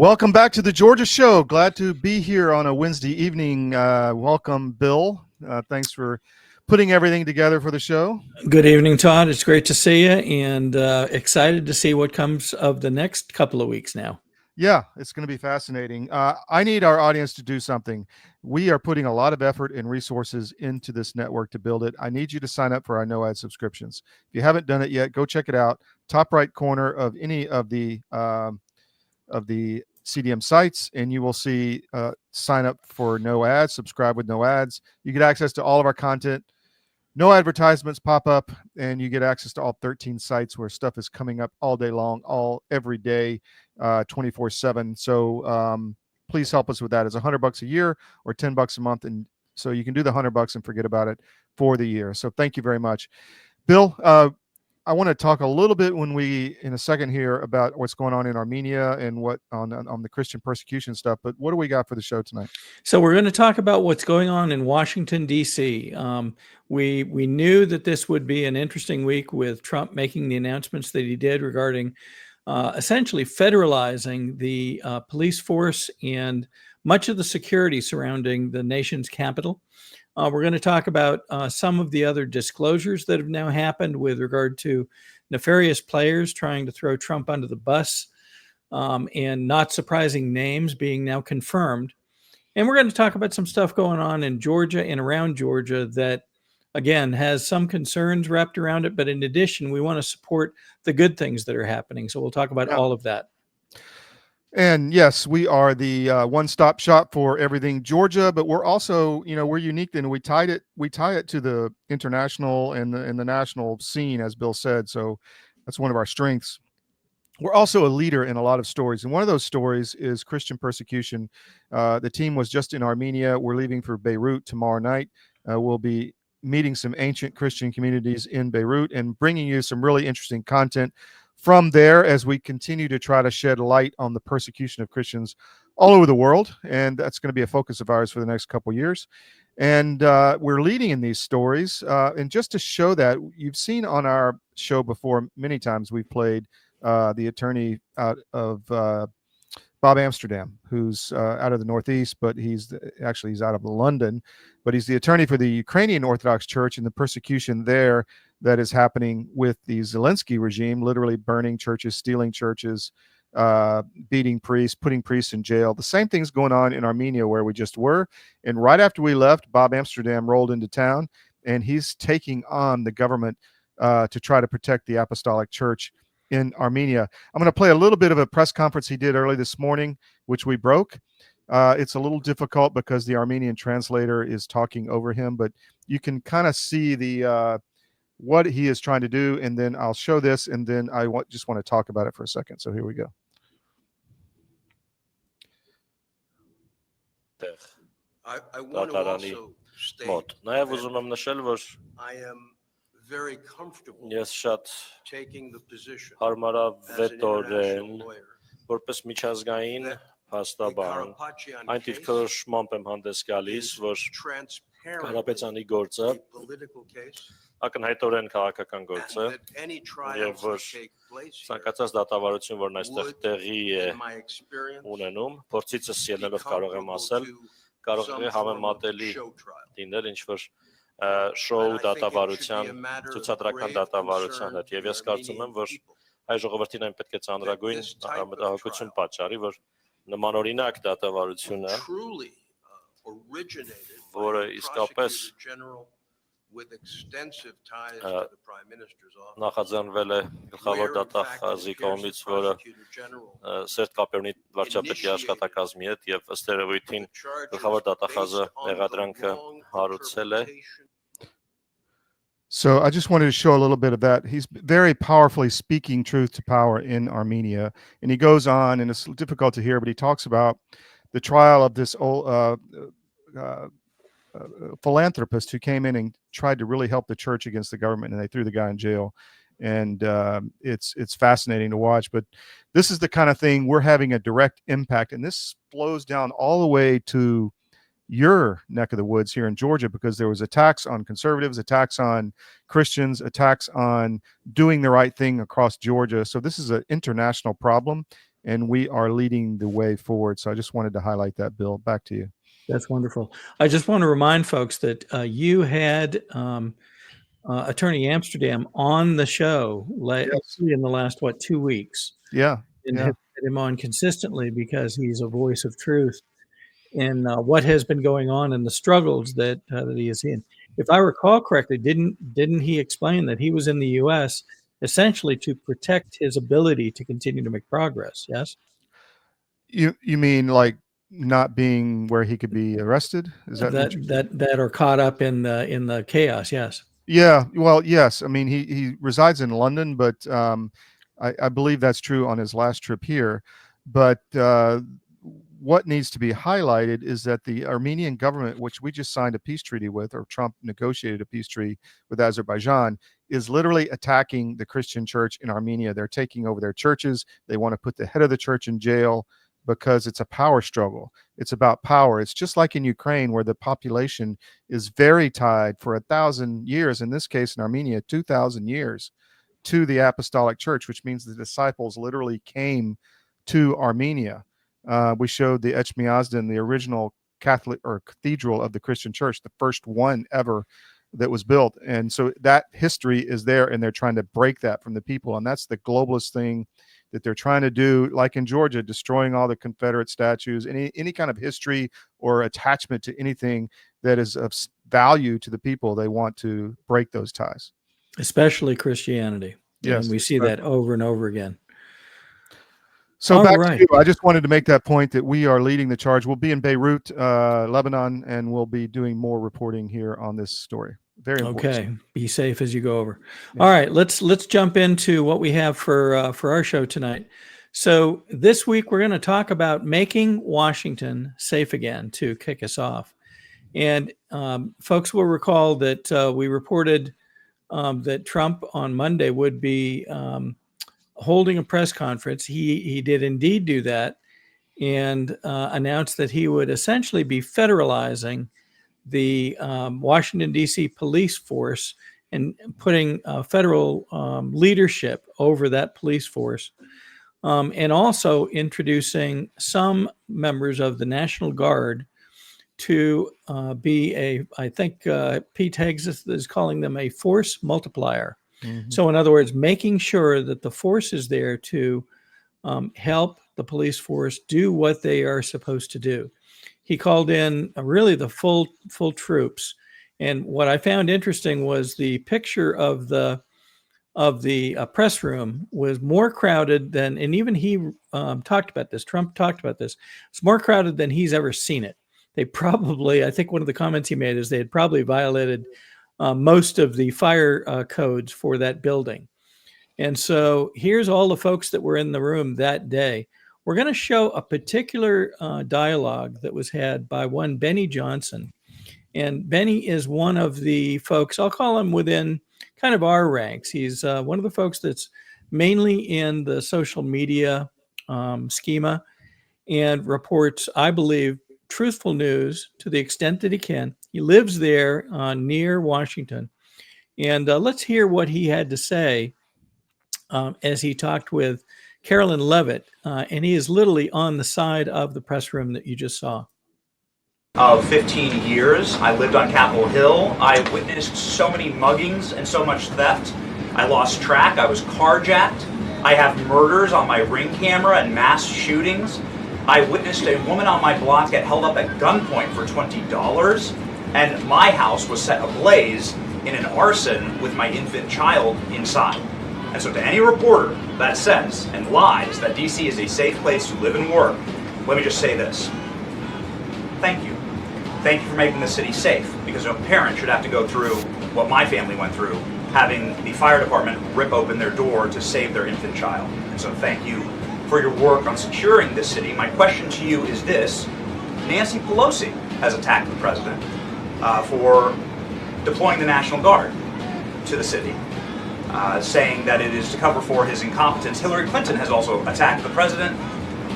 Welcome back to the Georgia Show. Glad to be here on a Wednesday evening. Welcome, Bill. Thanks for putting everything together for the show. Good evening, Todd. It's great to see you, and excited to see what comes of the next couple of weeks now. Yeah, it's going to be fascinating. I need our audience to do something. We are putting a lot of effort and resources into this network to build it. I need you to sign up for our no ad subscriptions. If you haven't done it yet, go check it out. Top right corner of any of the CDM sites, and you will see sign up for no ads, subscribe with no ads. You get access to all of our content. No advertisements pop up, and you get access to all 13 sites where stuff is coming up all day long, every day, 24/7. So please help us with that. It's $100 a year or $10 a month, and so you can do the $100 and forget about it for the year. So thank you very much, Bill. I want to talk a little bit in a second here about what's going on in Armenia and what on the Christian persecution stuff. But what do we got for the show tonight? So we're going to talk about what's going on in Washington, D.C. We knew that this would be an interesting week with Trump making the announcements that he did regarding essentially federalizing the police force and much of the security surrounding the nation's capital. We're going to talk about some of the other disclosures that have now happened with regard to nefarious players trying to throw Trump under the bus, and not surprising names being now confirmed. And we're going to talk about some stuff going on in Georgia and around Georgia that, again, has some concerns wrapped around it. But in addition, we want to support the good things that are happening. So we'll talk about all of that. And yes, we are the one-stop shop for everything Georgia, but we're also, we're unique in we tie it to the international and the national scene, as Bill said. So that's one of our strengths. We're also a leader in a lot of stories, and one of those stories is Christian persecution. The team was just in Armenia. We're leaving for Beirut tomorrow night. We'll be meeting some ancient Christian communities in Beirut and bringing you some really interesting content from there as we continue to try to shed light on the persecution of Christians all over the world. And that's going to be a focus of ours for the next couple of years. And we're leading in these stories. And just to show that, you've seen on our show before many times we've played the attorney out of Bob Amsterdam, who's out of the Northeast, but he's out of London, but he's the attorney for the Ukrainian Orthodox Church and the persecution there that is happening with the Zelensky regime, literally burning churches, stealing churches, beating priests, putting priests in jail. The same thing's going on in Armenia where we just were. And right after we left, Bob Amsterdam rolled into town, and he's taking on the government to try to protect the Apostolic Church in Armenia. I'm going to play a little bit of a press conference he did early this morning, which we broke. It's a little difficult because the Armenian translator is talking over him, but you can kind of see the what he is trying to do, and then I'll show this, and then I just want to talk about it for a second. So here we go. I want to also state that I am very comfortable taking the position as an international lawyer. որպես միջազգային փաստաբան այն դիրքորոշմամբ եմ հանդես գալիս, որ Կարապետյանի գործը ակնհայտորեն քաղաքական գործ է եւ որ ցանկացած դատավարություն, որն այստեղ տեղի է ունենում, փորձիցս ելնելով կարող եմ ասել, կարող է համեմատելի լինել ինչ որ շոու դատավարության, ցուցադրական դատավարության հետ, եւ ես կարծում եմ, որ հայ ժողովրդին այն պետք է ծանրագույն մտահոգություն պատճառի, որ նմանօրինակ դատավարությունը, որը իսկապես նախաձեռնվել է գլխավոր դատախազի կողմից, որը սերտ կապերունի վարչապետի աշխատակազմի հետ, եւ ըստ երևույթին գլխավոր դատախազը մեղադրանքը հարուցել է. So I just wanted to show a little bit of that. He's very powerfully speaking truth to power in Armenia. And he goes on, and it's difficult to hear, but he talks about the trial of this old philanthropist who came in and tried to really help the church against the government, and they threw the guy in jail. And it's fascinating to watch. But this is the kind of thing we're having a direct impact. And this flows down all the way to your neck of the woods here in Georgia, because there was attacks on conservatives, attacks on Christians, attacks on doing the right thing across Georgia. So this is an international problem. and we are leading the way forward. So I just wanted to highlight that, Bill. Back to you. That's wonderful. I just want to remind folks that you had Attorney Amsterdam on the show in the last, 2 weeks? Yeah. And have had him on consistently because he's a voice of truth in what has been going on and the struggles that he is in. If I recall correctly, didn't he explain that he was in the U.S. essentially to protect his ability to continue to make progress? Yes. You mean like not being where he could be arrested? Is that or caught up in the chaos? Yes. Yeah. Well, yes. I mean, he resides in London, but I believe that's true on his last trip here. But what needs to be highlighted is that the Armenian government, which we just signed a peace treaty with, or Trump negotiated a peace treaty with Azerbaijan, is literally attacking the Christian church in Armenia. They're taking over their churches. They want to put the head of the church in jail because it's a power struggle. It's about power. It's just like in Ukraine, where the population is very tied for 1,000 years, in this case in Armenia, 2,000 years, to the apostolic church, which means the disciples literally came to Armenia. We showed the Echmiadzin, the original Catholic or cathedral of the Christian church, the first one ever that was built. And so that history is there, and they're trying to break that from the people. And that's the globalist thing that they're trying to do, like in Georgia, destroying all the Confederate statues, any kind of history or attachment to anything that is of value to the people. They want to break those ties. Especially Christianity. Yes. And we see that over and over again. So back to you. I just wanted to make that point that we are leading the charge. We'll be in Beirut, Lebanon, and we'll be doing more reporting here on this story. Very important. Okay. Be safe as you go over. Yeah. All right. Let's jump into what we have for our show tonight. So this week we're going to talk about making Washington safe again to kick us off. And folks will recall that we reported that Trump on Monday would be holding a press conference. He did indeed do that, and announced that he would essentially be federalizing the Washington, D.C. police force and putting federal leadership over that police force, and also introducing some members of the National Guard to be I think Pete Higgs is calling them a force multiplier. Mm-hmm. So in other words, making sure that the force is there to help the police force do what they are supposed to do. He called in really the full troops. And what I found interesting was the picture of the press room was more crowded than, and even he talked about this, Trump talked about this, it's more crowded than he's ever seen it. They probably, I think one of the comments he made is they had probably violated most of the fire codes for that building. And so here's all the folks that were in the room that day. We're going to show a particular dialogue that was had by one Benny Johnson. And Benny is one of the folks, I'll call him within kind of our ranks. He's one of the folks that's mainly in the social media schema and reports, I believe, truthful news to the extent that he can. He lives there near Washington. And let's hear what he had to say as he talked with Carolyn Levitt. And he is literally on the side of the press room that you just saw. Of 15 years, I lived on Capitol Hill. I witnessed so many muggings and so much theft. I lost track. I was carjacked. I have murders on my Ring camera and mass shootings. I witnessed a woman on my block get held up at gunpoint for $20, and my house was set ablaze in an arson with my infant child inside. And so to any reporter that says and lies that DC is a safe place to live and work, let me just say this. Thank you. Thank you for making the city safe, because no parent should have to go through what my family went through, having the fire department rip open their door to save their infant child. And so thank you for your work on securing this city. My question to you is this. Nancy Pelosi has attacked the president for deploying the National Guard to the city, saying that it is to cover for his incompetence. Hillary Clinton has also attacked the president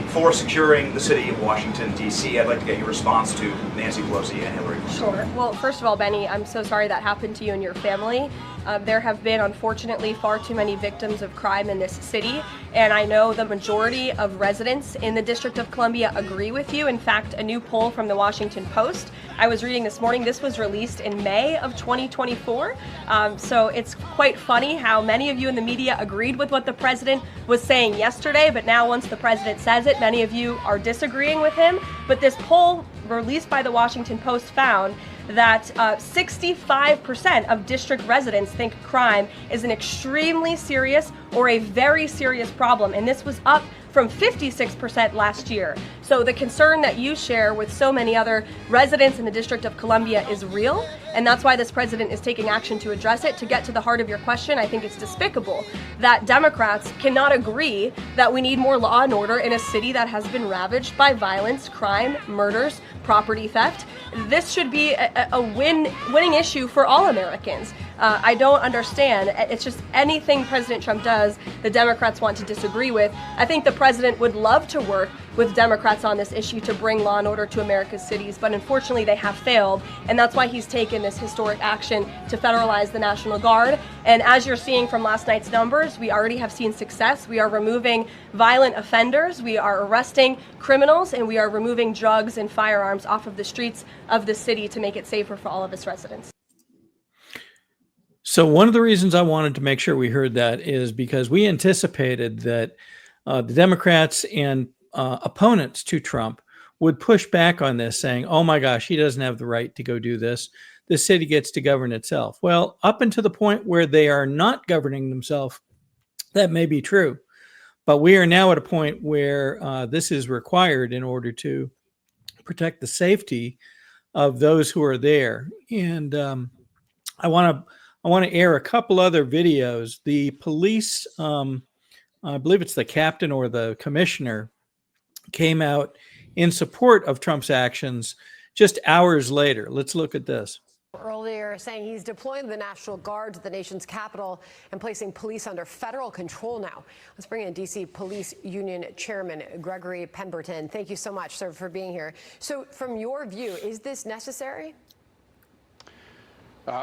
for securing the city of Washington, D.C. I'd like to get your response to Nancy Pelosi and Hillary Clinton. Sure. Well, first of all, Benny, I'm so sorry that happened to you and your family. There have been, unfortunately, far too many victims of crime in this city, and I know the majority of residents in the District of Columbia agree with you. In fact, a new poll from the Washington Post I was reading this morning, this was released in May of 2024, so it's quite funny how many of you in the media agreed with what the president was saying yesterday, but now once the president says it, many of you are disagreeing with him. But this poll released by the Washington Post found that 65% of district residents think crime is an extremely serious or a very serious problem, and this was up from 56% last year. So the concern that you share with so many other residents in the District of Columbia is real, and that's why this president is taking action to address it. To get to the heart of your question, I think it's despicable that Democrats cannot agree that we need more law and order in a city that has been ravaged by violence, crime, murders, property theft. This should be a winning issue for all Americans. I don't understand. It's just anything President Trump does, the Democrats want to disagree with. I think the president would love to work with Democrats on this issue to bring law and order to America's cities, but unfortunately they have failed, and that's why he's taken this historic action to federalize the National Guard. And as you're seeing from last night's numbers, we already have seen success. We are removing violent offenders, we are arresting criminals, and we are removing drugs and firearms off of the streets of the city to make it safer for all of its residents. So one of the reasons I wanted to make sure we heard that is because we anticipated that the Democrats and opponents to Trump would push back on this, saying, oh my gosh, he doesn't have the right to go do this. The city gets to govern itself. Well, up until the point where they are not governing themselves, that may be true. But we are now at a point where this is required in order to protect the safety of those who are there. And I want to air a couple other videos. The police, I believe it's the captain or the commissioner, came out in support of Trump's actions just hours later. Let's look at this. Earlier saying he's deploying the National Guard to the nation's capital and placing police under federal control now. Let's bring in D.C. Police Union Chairman Gregory Pemberton. Thank you so much, sir, for being here. So from your view, is this necessary?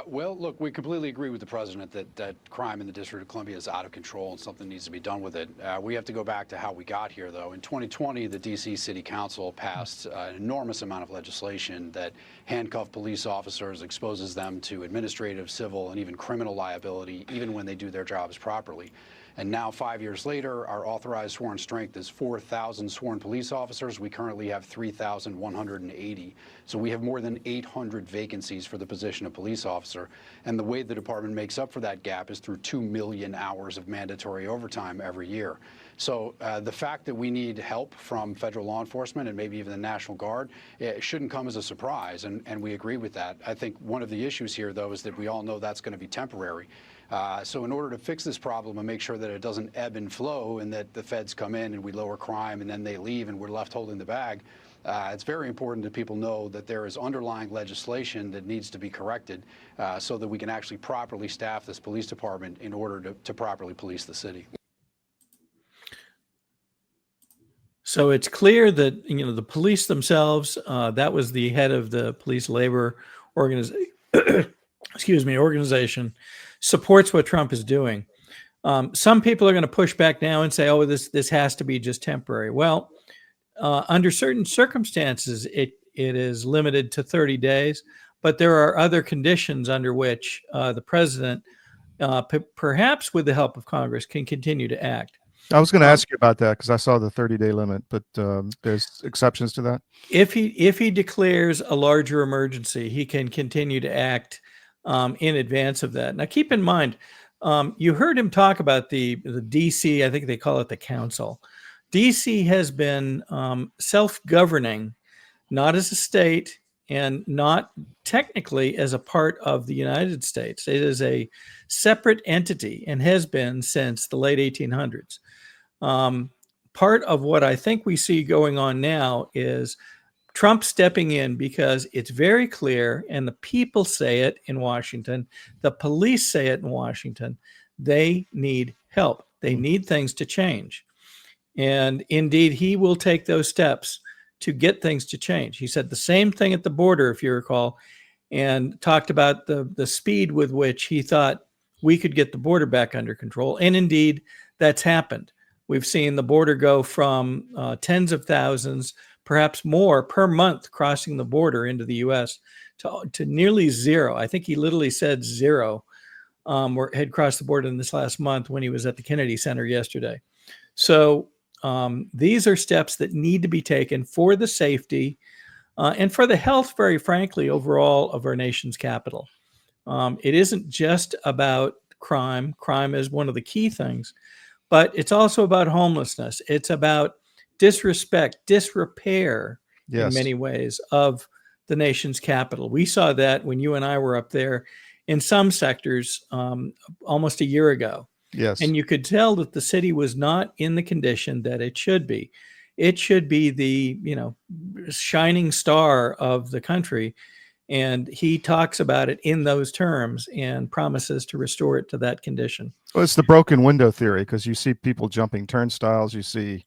Well, look, we completely agree with the president that crime in the District of Columbia is out of control and something needs to be done with it. We have to go back to how we got here, though. In 2020, the D.C. City Council passed an enormous amount of legislation that handcuffed police officers, exposes them to administrative, civil, and even criminal liability, even when they do their jobs properly. And now, 5 years later, our authorized sworn strength is 4,000 sworn police officers. We currently have 3,180. So we have more than 800 vacancies for the position of police officer. And the way the department makes up for that gap is through 2 million hours of mandatory overtime every year. So the fact that we need help from federal law enforcement and maybe even the National Guard, it shouldn't come as a surprise. And we agree with that. I think one of the issues here, though, is that we all know that's going to be temporary. So in order to fix this problem and make sure that it doesn't ebb and flow and that the feds come in and we lower crime and then they leave and we're left holding the bag, it's very important that people know that there is underlying legislation that needs to be corrected so that we can actually properly staff this police department in order to properly police the city. So it's clear that, you know, the police themselves, that was the head of the police labor organization, organization, supports what Trump is doing. Some people are going to push back now and say, oh, this has to be just temporary. Well, under certain circumstances, it is limited to 30 days, but there are other conditions under which the president, perhaps with the help of Congress, can continue to act. I was going to ask you about that because I saw the 30-day limit, but there's exceptions to that. If he declares a larger emergency, he can continue to act in advance of that. Now, keep in mind, you heard him talk about the DC, I think they call it the council. DC has been self-governing, not as a state and not technically as a part of the United States. It is a separate entity and has been since the late 1800s. Part of what I think we see going on now is Trump stepping in because it's very clear, and the people say it in Washington, the police say it in Washington, they need help. They need things to change. And indeed, he will take those steps to get things to change. He said the same thing at the border, if you recall, and talked about the speed with which he thought we could get the border back under control. And indeed, that's happened. We've seen the border go from tens of thousands, perhaps more per month crossing the border into the U.S. to nearly zero. I think he literally said zero or had crossed the border in this last month when he was at the Kennedy Center yesterday. So these are steps that need to be taken for the safety and for the health, very frankly, overall of our nation's capital. It isn't just about crime. Crime is one of the key things, but it's also about homelessness. It's about disrespect, disrepair in many ways of the nation's capital. We saw that when you and I were up there in some sectors almost a year ago. Yes. And you could tell that the city was not in the condition that it should be. It should be the, shining star of the country. And he talks about it in those terms and promises to restore it to that condition. Well, it's the broken window theory, because you see people jumping turnstiles. You see,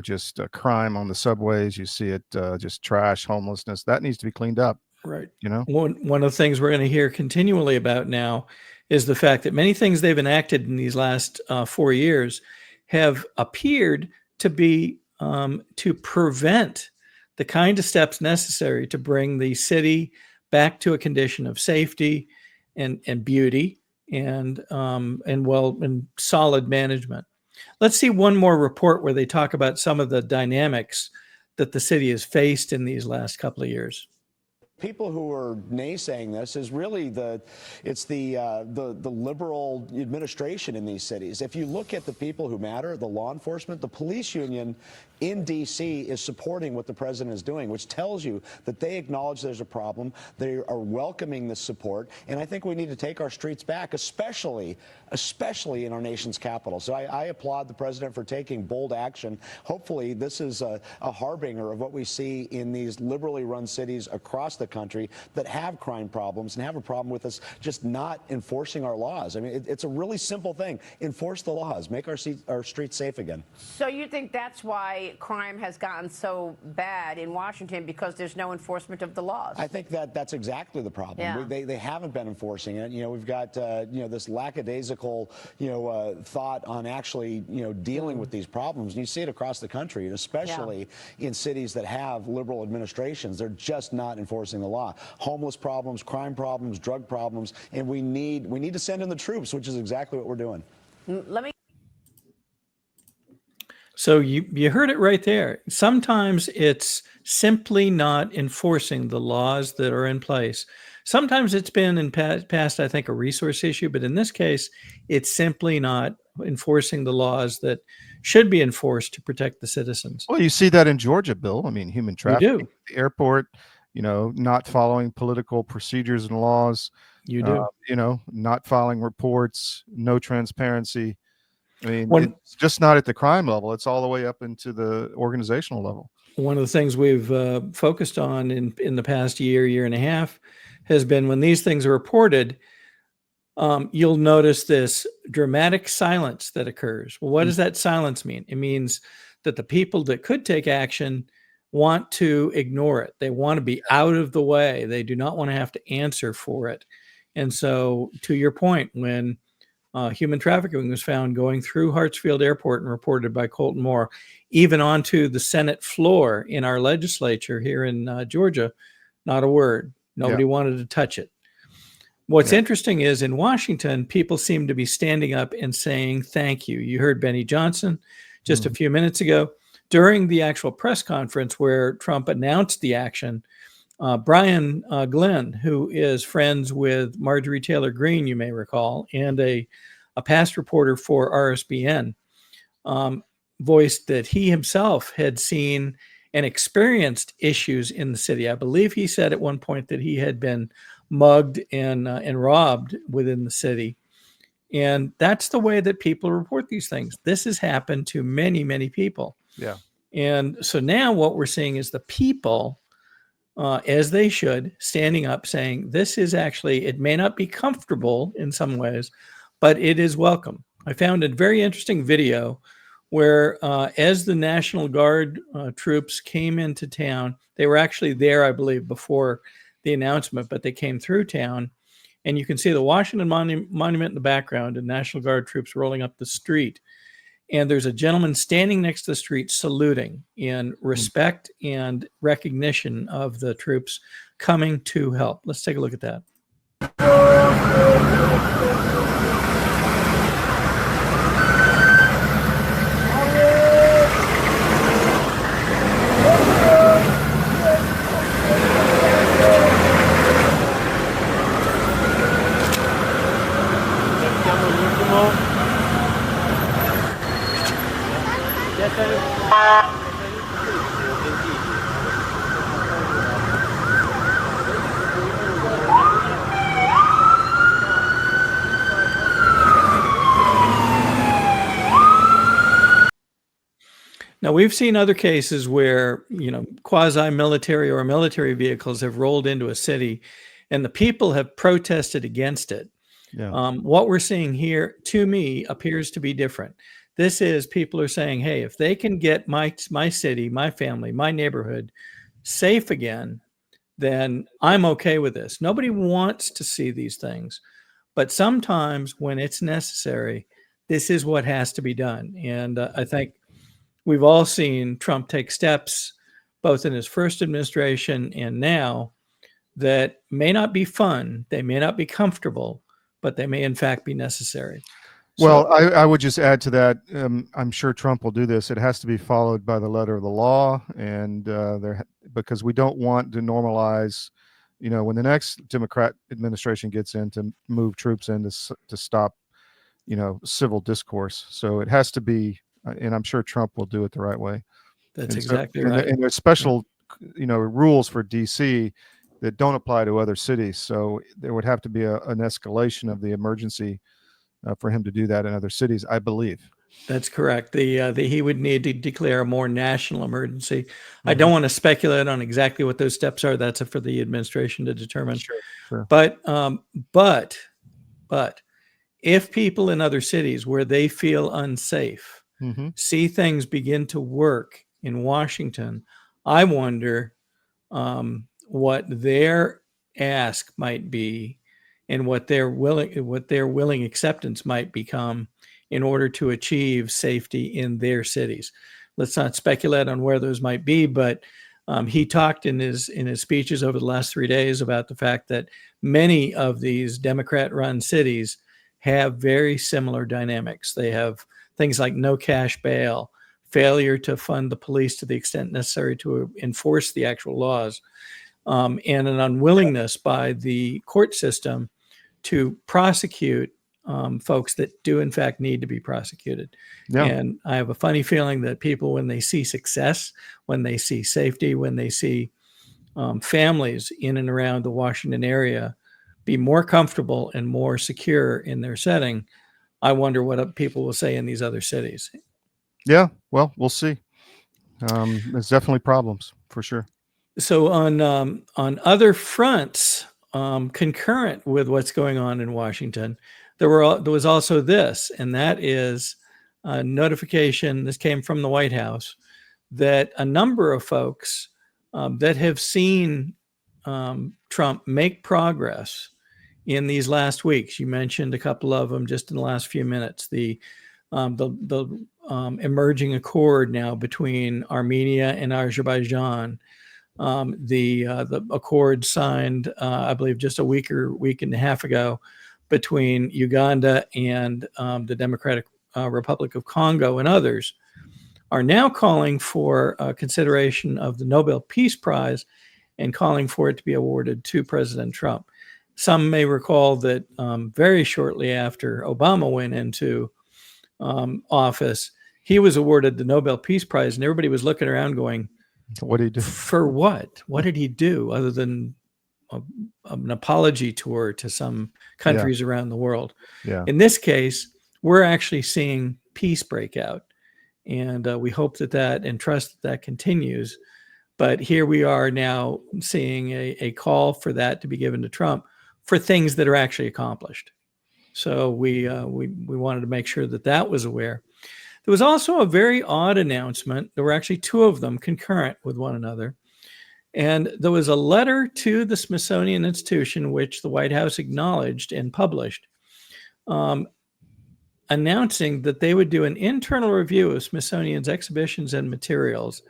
just crime on the subways. You see it just trash, homelessness. That needs to be cleaned up. Right. One of the things we're going to hear continually about now is the fact that many things they've enacted in these last 4 years have appeared to be to prevent the kind of steps necessary to bring the city back to a condition of safety and beauty and solid management. Let's see one more report where they talk about some of the dynamics that the city has faced in these last couple of years. People who are naysaying this is really the liberal administration in these cities. If you look at the people who matter, the law enforcement, the police union in D.C. is supporting what the president is doing, which tells you that they acknowledge there's a problem. They are welcoming this support. And I think we need to take our streets back, especially in our nation's capital. So I applaud the president for taking bold action. Hopefully this is a harbinger of what we see in these liberally run cities across the country that have crime problems and have a problem with us just not enforcing our laws. I mean, it's a really simple thing. Enforce the laws. Make our streets safe again. So you think that's why crime has gotten so bad in Washington, because there's no enforcement of the laws? I think that's exactly the problem. Yeah. They haven't been enforcing it. We've got this lackadaisical thought on actually dealing with these problems. And you see it across the country, and especially in cities that have liberal administrations. They're just not enforcing the law. Homeless problems, crime problems, drug problems, and we need to send in the troops, which is exactly what we're doing. Let me. So you heard it right there. Sometimes it's simply not enforcing the laws that are in place. Sometimes it's been in past, I think, a resource issue, but in this case, it's simply not enforcing the laws that should be enforced to protect the citizens. Well, you see that in Georgia, Bill. I mean, human trafficking at the airport, not following political procedures and laws. You do. Not filing reports, no transparency. I mean, it's just not at the crime level. It's all the way up into the organizational level. One of the things we've focused on in the past year and a half has been when these things are reported, you'll notice this dramatic silence that occurs. Well, what does that silence mean? It means that the people that could take action want to ignore it. They want to be out of the way. They do not want to have to answer for it. And so, to your point, when human trafficking was found going through Hartsfield Airport and reported by Colton Moore, even onto the Senate floor in our legislature here in Georgia, not a word. Nobody wanted to touch it. What's interesting is in Washington, people seem to be standing up and saying thank you. You heard Benny Johnson just a few minutes ago. During the actual press conference where Trump announced the action, Brian Glenn, who is friends with Marjorie Taylor Greene, you may recall, and a past reporter for RSBN, voiced that he himself had seen and experienced issues in the city. I believe he said at one point that he had been mugged and robbed within the city. And that's the way that people report these things. This has happened to many, many people. Yeah. And so now what we're seeing is the people, as they should, standing up saying, this is actually, it may not be comfortable in some ways, but it is welcome. I found a very interesting video where as the National Guard troops came into town, they were actually there, I believe, before the announcement, but they came through town. And you can see the Washington Monument in the background and National Guard troops rolling up the street. And there's a gentleman standing next to the street saluting in respect and recognition of the troops coming to help. Let's take a look at that. Now, we've seen other cases where, quasi-military or military vehicles have rolled into a city and the people have protested against it. Yeah. What we're seeing here, to me, appears to be different. This is people are saying, hey, if they can get my city, my family, my neighborhood safe again, then I'm okay with this. Nobody wants to see these things. But sometimes when it's necessary, this is what has to be done. And I think we've all seen Trump take steps, both in his first administration and now, that may not be fun, they may not be comfortable, but they may in fact be necessary. Well, I would just add to that. I'm sure Trump will do this. It has to be followed by the letter of the law, and because we don't want to normalize, when the next Democrat administration gets in, to move troops in to stop, civil discourse. So it has to be, and I'm sure Trump will do it the right way. That's exactly right. And there's special, rules for DC that don't apply to other cities. So there would have to be an escalation of the emergency for him to do that in other cities, I believe. That's correct. He would need to declare a more national emergency. I don't want to speculate on exactly what those steps are. That's for the administration to determine. Sure. But if people in other cities where they feel unsafe see things begin to work in Washington, I wonder what their ask might be and what their willing acceptance might become in order to achieve safety in their cities. Let's not speculate on where those might be, but he talked in his speeches over the last 3 days about the fact that many of these Democrat-run cities have very similar dynamics. They have things like no cash bail, failure to fund the police to the extent necessary to enforce the actual laws, and an unwillingness by the court system to prosecute folks that do in fact need to be prosecuted. Yeah. And I have a funny feeling that people, when they see success, when they see safety, when they see families in and around the Washington area be more comfortable and more secure in their setting, I wonder what people will say in these other cities. Yeah, well, we'll see. There's definitely problems for sure. So on other fronts, concurrent with what's going on in Washington, there was also this, and that is a notification. This came from the White House that a number of folks that have seen Trump make progress in these last weeks. You mentioned a couple of them just in the last few minutes. The emerging accord now between Armenia and Azerbaijan. The accord signed, I believe, just a week and a half ago between Uganda and the Democratic Republic of Congo and others, are now calling for consideration of the Nobel Peace Prize and calling for it to be awarded to President Trump. Some may recall that very shortly after Obama went into office, he was awarded the Nobel Peace Prize, and everybody was looking around going, what did he do? For what? What did he do other than an apology tour to some countries around the world? Yeah. In this case, we're actually seeing peace break out, and we hope that and trust that continues. But here we are now seeing a call for that to be given to Trump for things that are actually accomplished. So we wanted to make sure that was aware. There was also a very odd announcement. There were actually two of them concurrent with one another. And there was a letter to the Smithsonian Institution, which the White House acknowledged and published, announcing that they would do an internal review of Smithsonian's exhibitions and materials.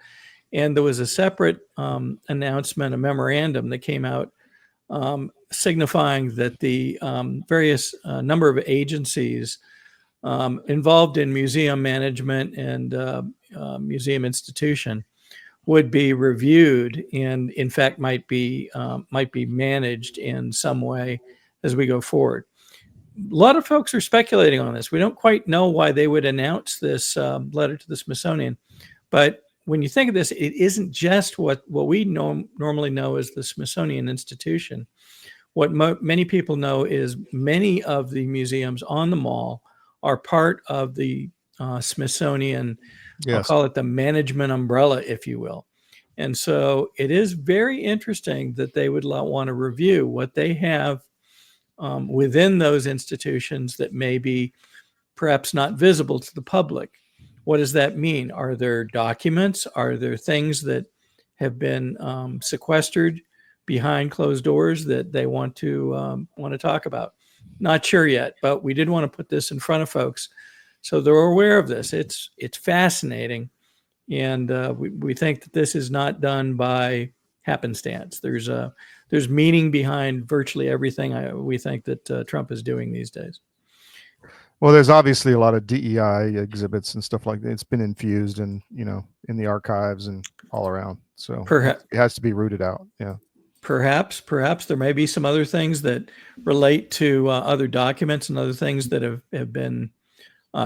And there was a separate announcement, a memorandum that came out signifying that the various number of agencies involved in museum management and museum institution would be reviewed and, in fact, might be managed in some way as we go forward. A lot of folks are speculating on this. We don't quite know why they would announce this letter to the Smithsonian, but when you think of this, it isn't just what we normally know as the Smithsonian Institution. What many people know is many of the museums on the mall are part of the Smithsonian, Yes. I'll call it the management umbrella, if you will. And so it is very interesting that they would want to review what they have within those institutions that may be perhaps not visible to the public. What does that mean? Are there documents? Are there things that have been sequestered behind closed doors that they want to talk about? Not sure yet, but we did want to put this in front of folks so they're aware of this. It's fascinating, and we think that this is not done by happenstance. There's meaning behind virtually everything we think that Trump is doing these days. Well, there's obviously a lot of DEI exhibits and stuff like that. It's been infused in the archives and all around. So Perhaps it has to be rooted out. Yeah. Perhaps there may be some other things that relate to other documents and other things that have been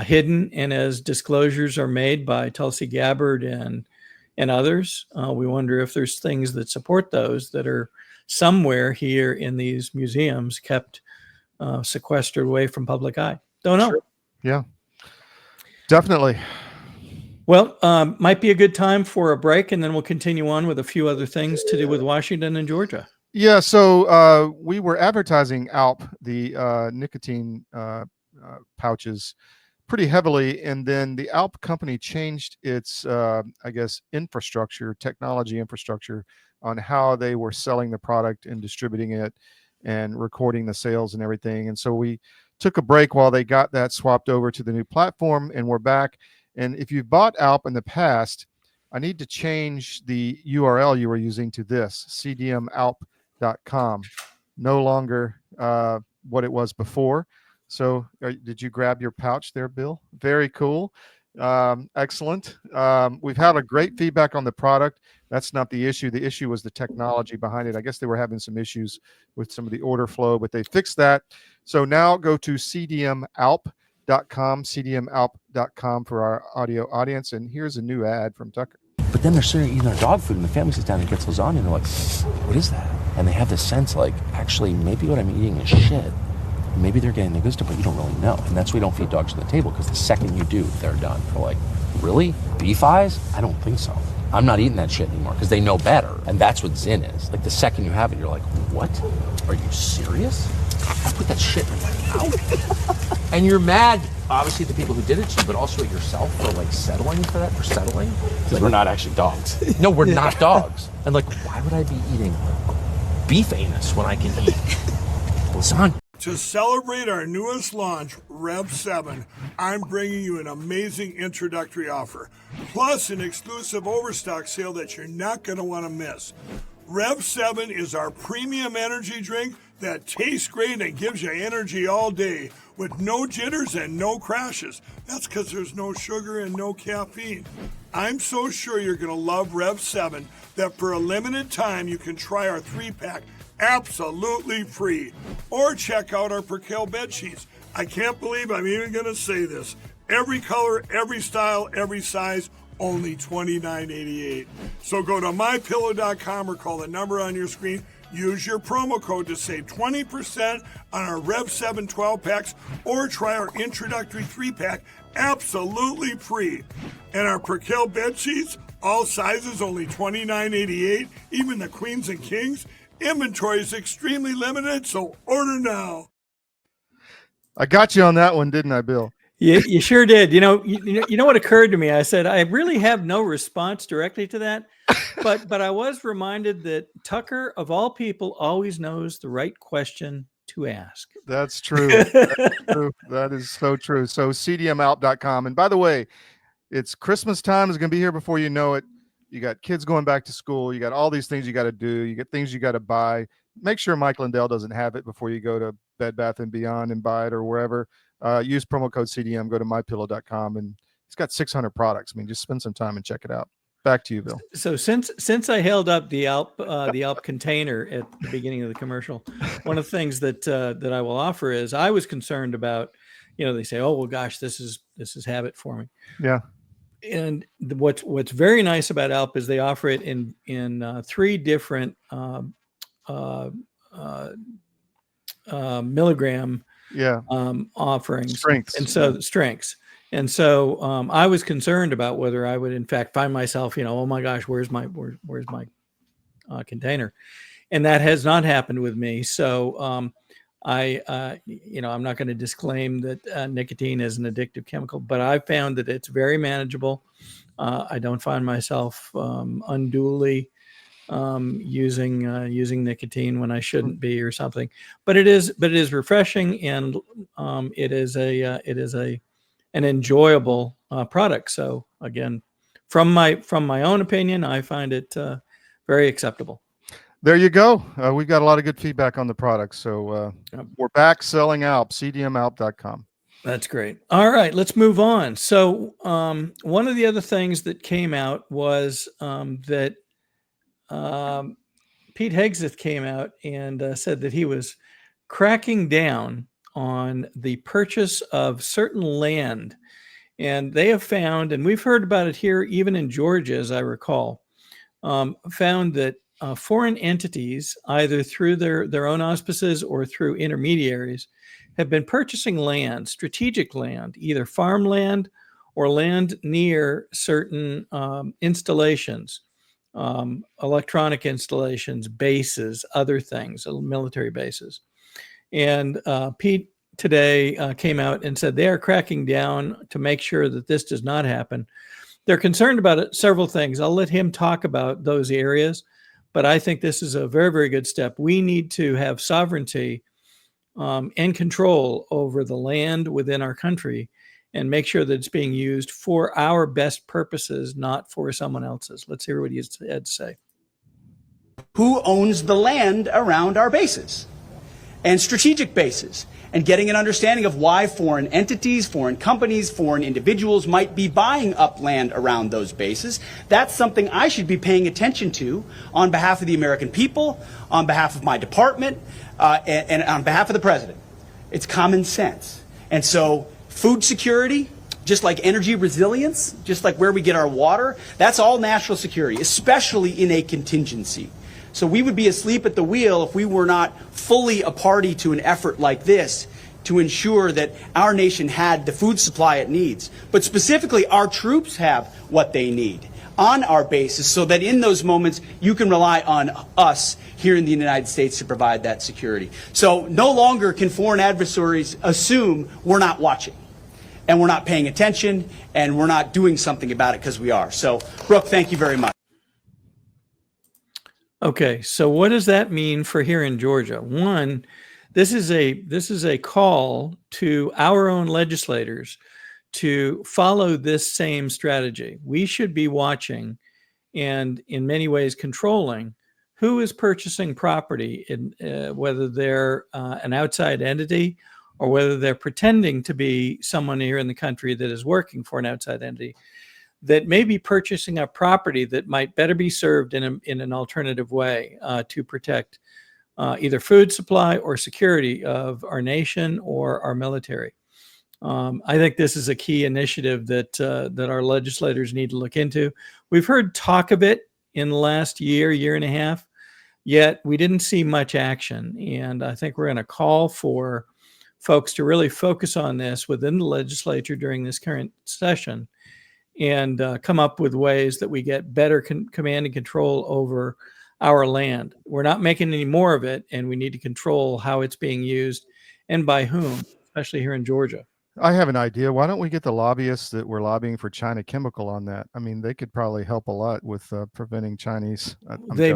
hidden. And as disclosures are made by Tulsi Gabbard and others, we wonder if there's things that support those that are somewhere here in these museums kept sequestered away from public eye. Don't know. Sure. Yeah, definitely. Well, might be a good time for a break, and then we'll continue on with a few other things to do with Washington and Georgia. Yeah, so we were advertising ALP, the nicotine pouches, pretty heavily, and then the ALP company changed its, technology infrastructure on how they were selling the product and distributing it and recording the sales and everything. And so we took a break while they got that swapped over to the new platform, and we're back. And if you've bought ALP in the past, I need to change the URL you were using to this, cdmalp.com. No longer what it was before. So did you grab your pouch there, Bill? Very cool. Excellent. We've had a great feedback on the product. That's not the issue. The issue was the technology behind it. I guess they were having some issues with some of the order flow, but they fixed that. So now go to cdmalp.com for our audio audience. And here's a new ad from Tucker. But then they're sitting eating their dog food, and the family sits down and gets lasagna, and they're like, what is that? And they have this sense like, actually, maybe what I'm eating is shit. Maybe they're getting the good stuff, but you don't really know. And that's why we don't feed dogs to the table, because the second you do, they're done. They're like, really? Beef eyes? I don't think so. I'm not eating that shit anymore, because they know better. And that's what Zyn is. Like, the second you have it, you're like, what? Are you serious? I put that shit in my mouth. And you're mad, obviously, at the people who did it to you, but also at yourself for, like, settling for that, for settling. Because we're not actually dogs. No, we're not dogs. And, like, why would I be eating beef anus when I can eat lasagna? To celebrate our newest launch, Rev 7, I'm bringing you an amazing introductory offer, plus an exclusive overstock sale that you're not going to want to miss. Rev 7 is our premium energy drink that tastes great and gives you energy all day with no jitters and no crashes. That's because there's no sugar and no caffeine. I'm so sure you're going to love Rev 7 that for a limited time you can try our 3-pack absolutely free. Or check out our Percale bed sheets. I can't believe I'm even going to say this. Every color, every style, every size, only $29.88. So go to mypillow.com or call the number on your screen. Use your promo code to save 20% on our Rev 7 12-packs or try our introductory 3-pack absolutely free. And our Percale bed sheets, all sizes, only $29.88, even the queens and kings. Inventory is extremely limited, so order now. I got you on that one, didn't I, Bill? You sure did. You know what occurred to me? I said, I really have no response directly to that, but I was reminded that Tucker, of all people, always knows the right question to ask. That's true. That's true. That is so true. So cdmalp.com. And by the way, it's Christmas time is going to be here before you know it. You got kids going back to school. You got all these things you got to do. You get things you got to buy. Make sure Mike Lindell doesn't have it before you go to Bed Bath & Beyond and buy it or wherever. Use promo code CDM. Go to mypillow.com, and it's got 600 products. I mean, just spend some time and check it out. Back to you, Bill. So since I held up the Alp container at the beginning of the commercial, one of the things that I will offer is I was concerned about, they say, oh well, gosh, this is habit forming. Yeah. And what's very nice about Alp is they offer it in 3 different milligram offerings. Strengths. And so I was concerned about whether I would in fact find myself, oh my gosh, where's my container? And that has not happened with me. So I'm not going to disclaim that nicotine is an addictive chemical, but I've found that it's very manageable. I don't find myself unduly using nicotine when I shouldn't be or something. But it is refreshing, and it is an enjoyable product. So again, from my own opinion, I find it very acceptable. There you go. We've got a lot of good feedback on the product. So we're back selling Alp, cdmalp.com. That's great. All right, let's move on. So one of the other things that came out was that Pete Hegseth came out and said that he was cracking down on the purchase of certain land. And they have found, and we've heard about it here, even in Georgia, as I recall, found that foreign entities, either through their own auspices or through intermediaries, have been purchasing land, strategic land, either farmland or land near certain installations, electronic installations, bases, other things, military bases. And Pete today came out and said they are cracking down to make sure that this does not happen. They're concerned about it, several things. I'll let him talk about those areas, but I think this is a very, very good step. We need to have sovereignty and control over the land within our country and make sure that it's being used for our best purposes, not for someone else's. Let's hear what he had to say. Who owns the land around our bases and strategic bases, and getting an understanding of why foreign entities, foreign companies, foreign individuals might be buying up land around those bases. That's something I should be paying attention to on behalf of the American people, on behalf of my department, and on behalf of the president. It's common sense. And so food security, just like energy resilience, just like where we get our water, that's all national security, especially in a contingency. So we would be asleep at the wheel if we were not fully a party to an effort like this to ensure that our nation had the food supply it needs. But specifically, our troops have what they need on our bases so that in those moments you can rely on us here in the United States to provide that security. So no longer can foreign adversaries assume we're not watching and we're not paying attention and we're not doing something about it, because we are. So, Brooke, thank you very much. Okay, so what does that mean for here in Georgia? One, this is a call to our own legislators to follow this same strategy. We should be watching and in many ways controlling who is purchasing property, whether they're an outside entity or whether they're pretending to be someone here in the country that is working for an outside entity that may be purchasing a property that might better be served in an alternative way to protect either food supply or security of our nation or our military. I think this is a key initiative that our legislators need to look into. We've heard talk of it in the last year and a half, yet we didn't see much action. And I think we're going to call for folks to really focus on this within the legislature during this current session and come up with ways that we get better command and control over our land. We're not making any more of it, and we need to control how it's being used and by whom, especially here in Georgia. I have an idea. Why don't we get the lobbyists that were lobbying for China Chemical on that? I mean, they could probably help a lot with preventing Chinese. They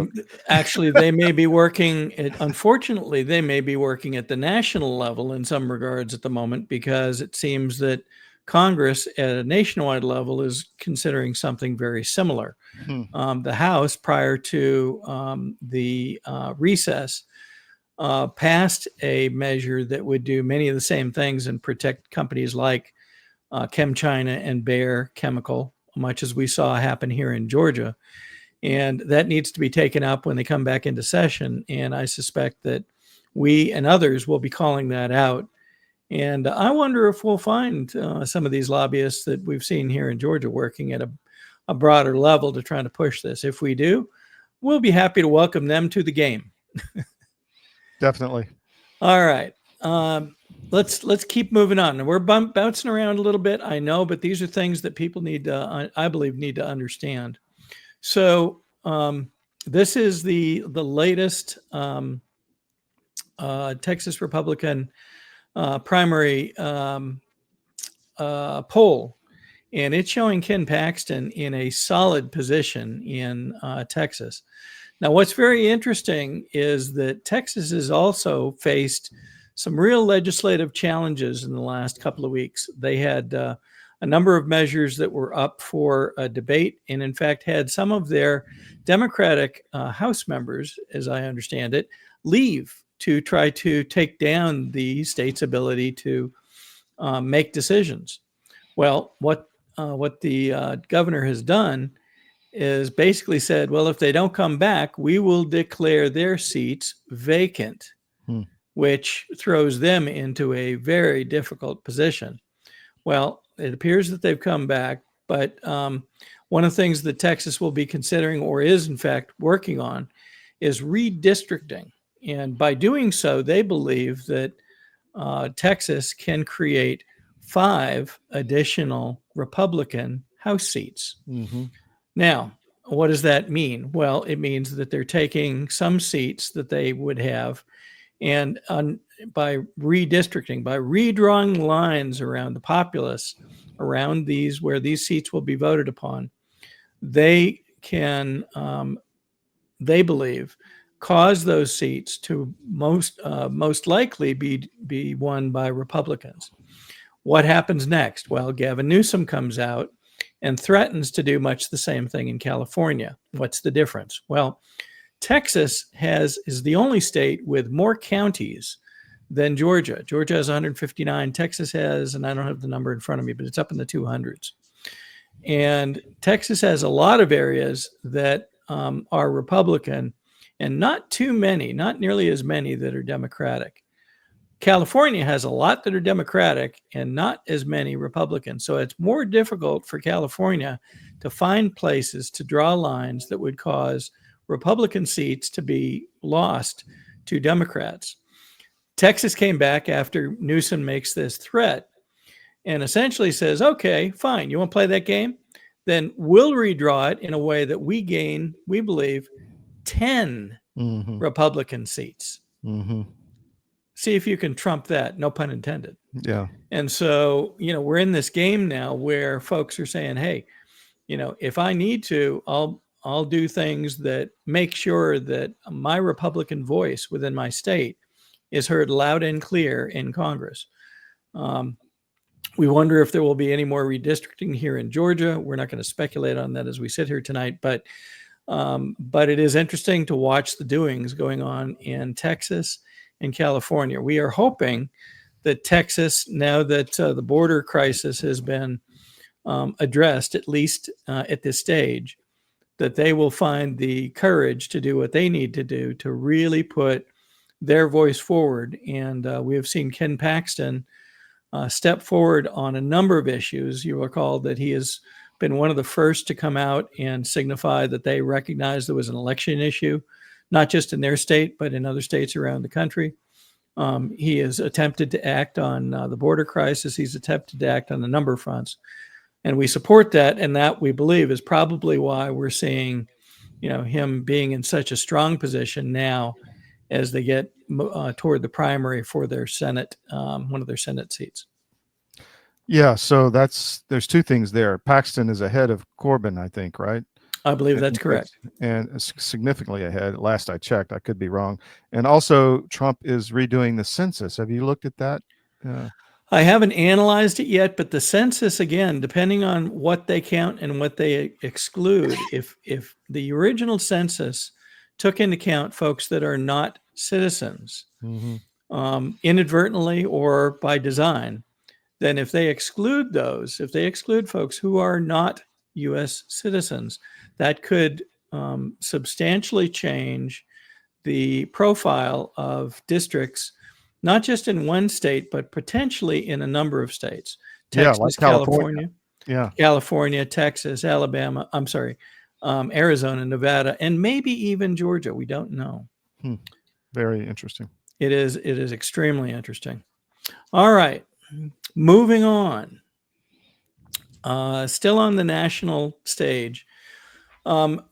may be working unfortunately, they may be working at the national level in some regards at the moment, because it seems that Congress at a nationwide level is considering something very similar. The House, prior to the recess, passed a measure that would do many of the same things and protect companies like ChemChina and Bayer Chemical, much as we saw happen here in Georgia. And that needs to be taken up when they come back into session. And I suspect that we and others will be calling that out. And I wonder if we'll find some of these lobbyists that we've seen here in Georgia working at a broader level to try to push this. If we do, we'll be happy to welcome them to the game. Definitely. All right. Let's keep moving on. And we're bouncing around a little bit, I know, but these are things that people need to, I believe, need to understand. So this is the latest Texas Republican primary poll, and it's showing Ken Paxton in a solid position in Texas. Now, what's very interesting is that Texas has also faced some real legislative challenges in the last couple of weeks. They had a number of measures that were up for a debate, and in fact had some of their Democratic House members, as I understand it, leave to try to take down the state's ability to make decisions. Well, what the governor has done is basically said, well, if they don't come back, we will declare their seats vacant, which throws them into a very difficult position. Well, it appears that they've come back, but one of the things that Texas will be considering, or is in fact working on, is redistricting. And by doing so, they believe that Texas can create 5 additional Republican House seats. Now, what does that mean? Well, it means that they're taking some seats that they would have, and by redistricting, by redrawing lines around the populace, around these where these seats will be voted upon, they can, they believe, cause those seats to most likely be won by Republicans. What happens next? Well, Gavin Newsom comes out and threatens to do much the same thing in California. What's the difference? Well, Texas is the only state with more counties than Georgia. Georgia has 159. Texas has, and I don't have the number in front of me, but it's up in the 200s. And Texas has a lot of areas that are Republican, and not too many, not nearly as many that are Democratic. California has a lot that are Democratic and not as many Republican. So it's more difficult for California to find places to draw lines that would cause Republican seats to be lost to Democrats. Texas came back after Newsom makes this threat and essentially says, okay, fine, you want to play that game? Then we'll redraw it in a way that we gain, we believe, 10 Republican seats. See if you can trump that, no pun intended. Yeah. And so, we're in this game now where folks are saying, hey, if I need to, I'll do things that make sure that my Republican voice within my state is heard loud and clear in Congress. We wonder if there will be any more redistricting here in Georgia. We're not going to speculate on that as we sit here tonight, but it is interesting to watch the doings going on in Texas and California. We are hoping that Texas, now that the border crisis has been addressed, at least at this stage, that they will find the courage to do what they need to do to really put their voice forward. And we have seen Ken Paxton step forward on a number of issues. You recall that he has been one of the first to come out and signify that they recognize there was an election issue, not just in their state, but in other states around the country. He has attempted to act on the border crisis. He's attempted to act on a number of fronts. And we support that. And that, we believe, is probably why we're seeing, him being in such a strong position now as they get toward the primary for their Senate, one of their Senate seats. Yeah, so there's two things there. Paxton is ahead of Corbyn, I think, right? I believe that's correct. And significantly ahead. Last I checked, I could be wrong. And also, Trump is redoing the census. Have you looked at that? I haven't analyzed it yet, but the census, again, depending on what they count and what they exclude, if the original census took into account folks that are not citizens, inadvertently or by design, then if they exclude folks who are not U.S. citizens, that could substantially change the profile of districts, not just in one state, but potentially in a number of states. Texas, like California. California, Texas, Alabama, Arizona, Nevada, and maybe even Georgia. We don't know. Very interesting. It is extremely interesting. All right. Moving on, still on the national stage,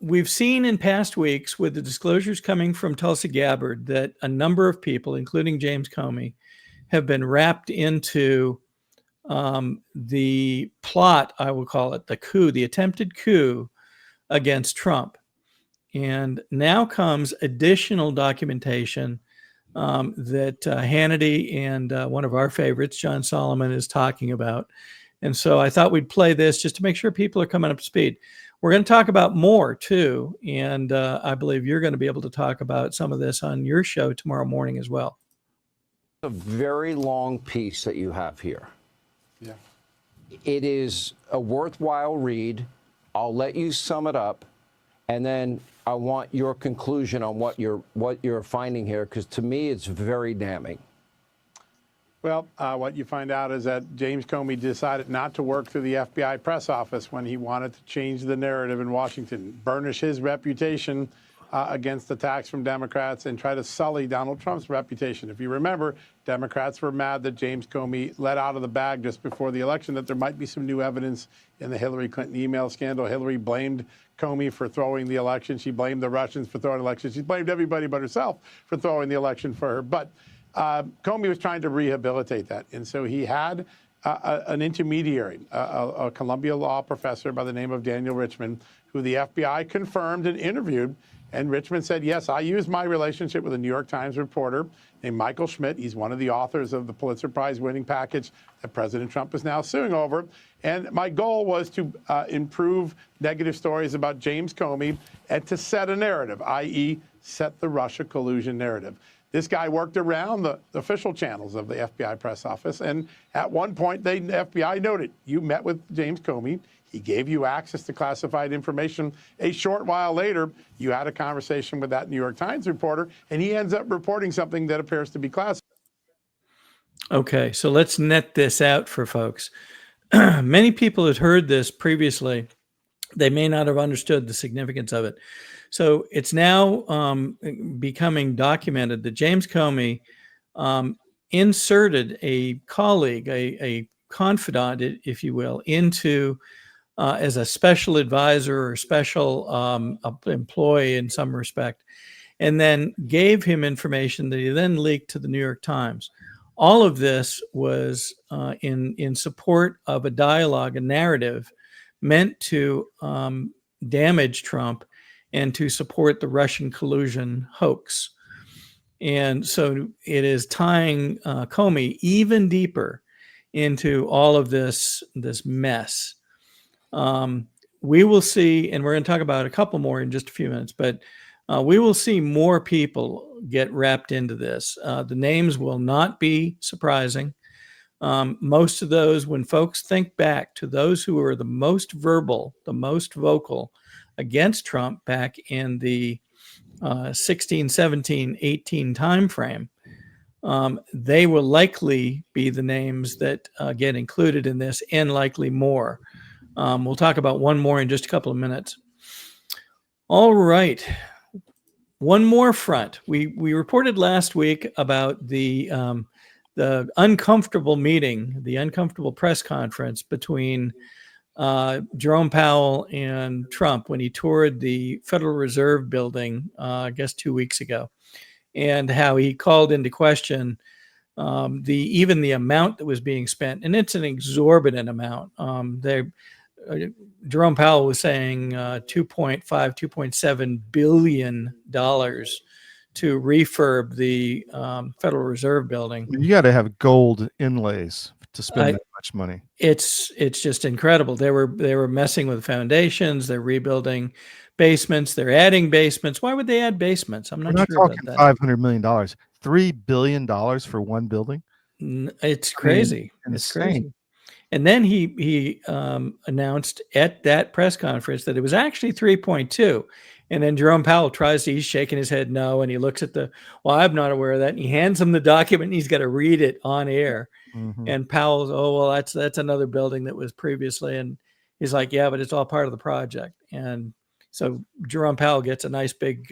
we've seen in past weeks with the disclosures coming from Tulsi Gabbard that a number of people, including James Comey, have been wrapped into the plot, I will call it, the coup, the attempted coup against Trump. And now comes additional documentation that Hannity and one of our favorites, John Solomon, is talking about. And so I thought we'd play this just to make sure people are coming up to speed. We're going to talk about more too. And I believe you're going to be able to talk about some of this on your show tomorrow morning as well. A very long piece that you have here. Yeah. It is a worthwhile read. I'll let you sum it up, and then I want your conclusion on what you're finding here, because to me it's very damning. Well, what you find out is that James Comey decided not to work through the FBI press office when he wanted to change the narrative in Washington, burnish his reputation against attacks from Democrats, and try to sully Donald Trump's reputation. If you remember, Democrats were mad that James Comey let out of the bag just before the election that there might be some new evidence in the Hillary Clinton email scandal. Hillary blamed Comey for throwing the election. She blamed the Russians for throwing the election. She blamed everybody but herself for throwing the election for her. But Comey was trying to rehabilitate that. And so he had an intermediary, a Columbia law professor by the name of Daniel Richman, who the FBI confirmed and interviewed. And Richman said, yes, I used my relationship with a New York Times reporter named Michael Schmidt. He's one of the authors of the Pulitzer Prize winning package that President Trump is now suing over. And my goal was to improve negative stories about James Comey and to set a narrative, i.e. set the Russia collusion narrative. This guy worked around the official channels of the FBI press office. And at one point, the FBI noted, you met with James Comey. He gave you access to classified information. A short while later, you had a conversation with that New York Times reporter, and he ends up reporting something that appears to be classified. Okay, so let's net this out for folks. Many people had heard this previously. They may not have understood the significance of it. So it's now becoming documented that James Comey inserted a colleague, a confidant, if you will, into as a special advisor or special employee in some respect, and then gave him information that he then leaked to the New York Times. All of this was in support of a dialogue, a narrative meant to damage Trump and to support the Russian collusion hoax. And so it is tying Comey even deeper into all of this mess. We will see, and we're going to talk about a couple more in just a few minutes, but we will see more people get wrapped into this. The names will not be surprising. Most of those, when folks think back to those who were the most verbal, the most vocal against Trump back in the 16, 17, 18 timeframe, they will likely be the names that get included in this, and likely more. We'll talk about one more in just a couple of minutes. All right. One more front. We reported last week about the uncomfortable meeting, the uncomfortable press conference between Jerome Powell and Trump when he toured the Federal Reserve building, I guess 2 weeks ago, and how he called into question even the amount that was being spent, and it's an exorbitant amount. Jerome Powell was saying $2.7 billion to refurb the Federal Reserve building. You got to have gold inlays to spend that much money. It's just incredible. They were messing with foundations. They're rebuilding basements. They're adding basements. Why would they add basements? I'm not sure about that. $500 million, $3 billion for one building. It's crazy. It's crazy. And then he announced at that press conference that it was actually 3.2. And then Jerome Powell he's shaking his head no, and he looks at I'm not aware of that. And he hands him the document, and he's got to read it on air. Mm-hmm. And Powell's, that's another building that was previously. And he's like, yeah, but it's all part of the project. And so Jerome Powell gets a nice big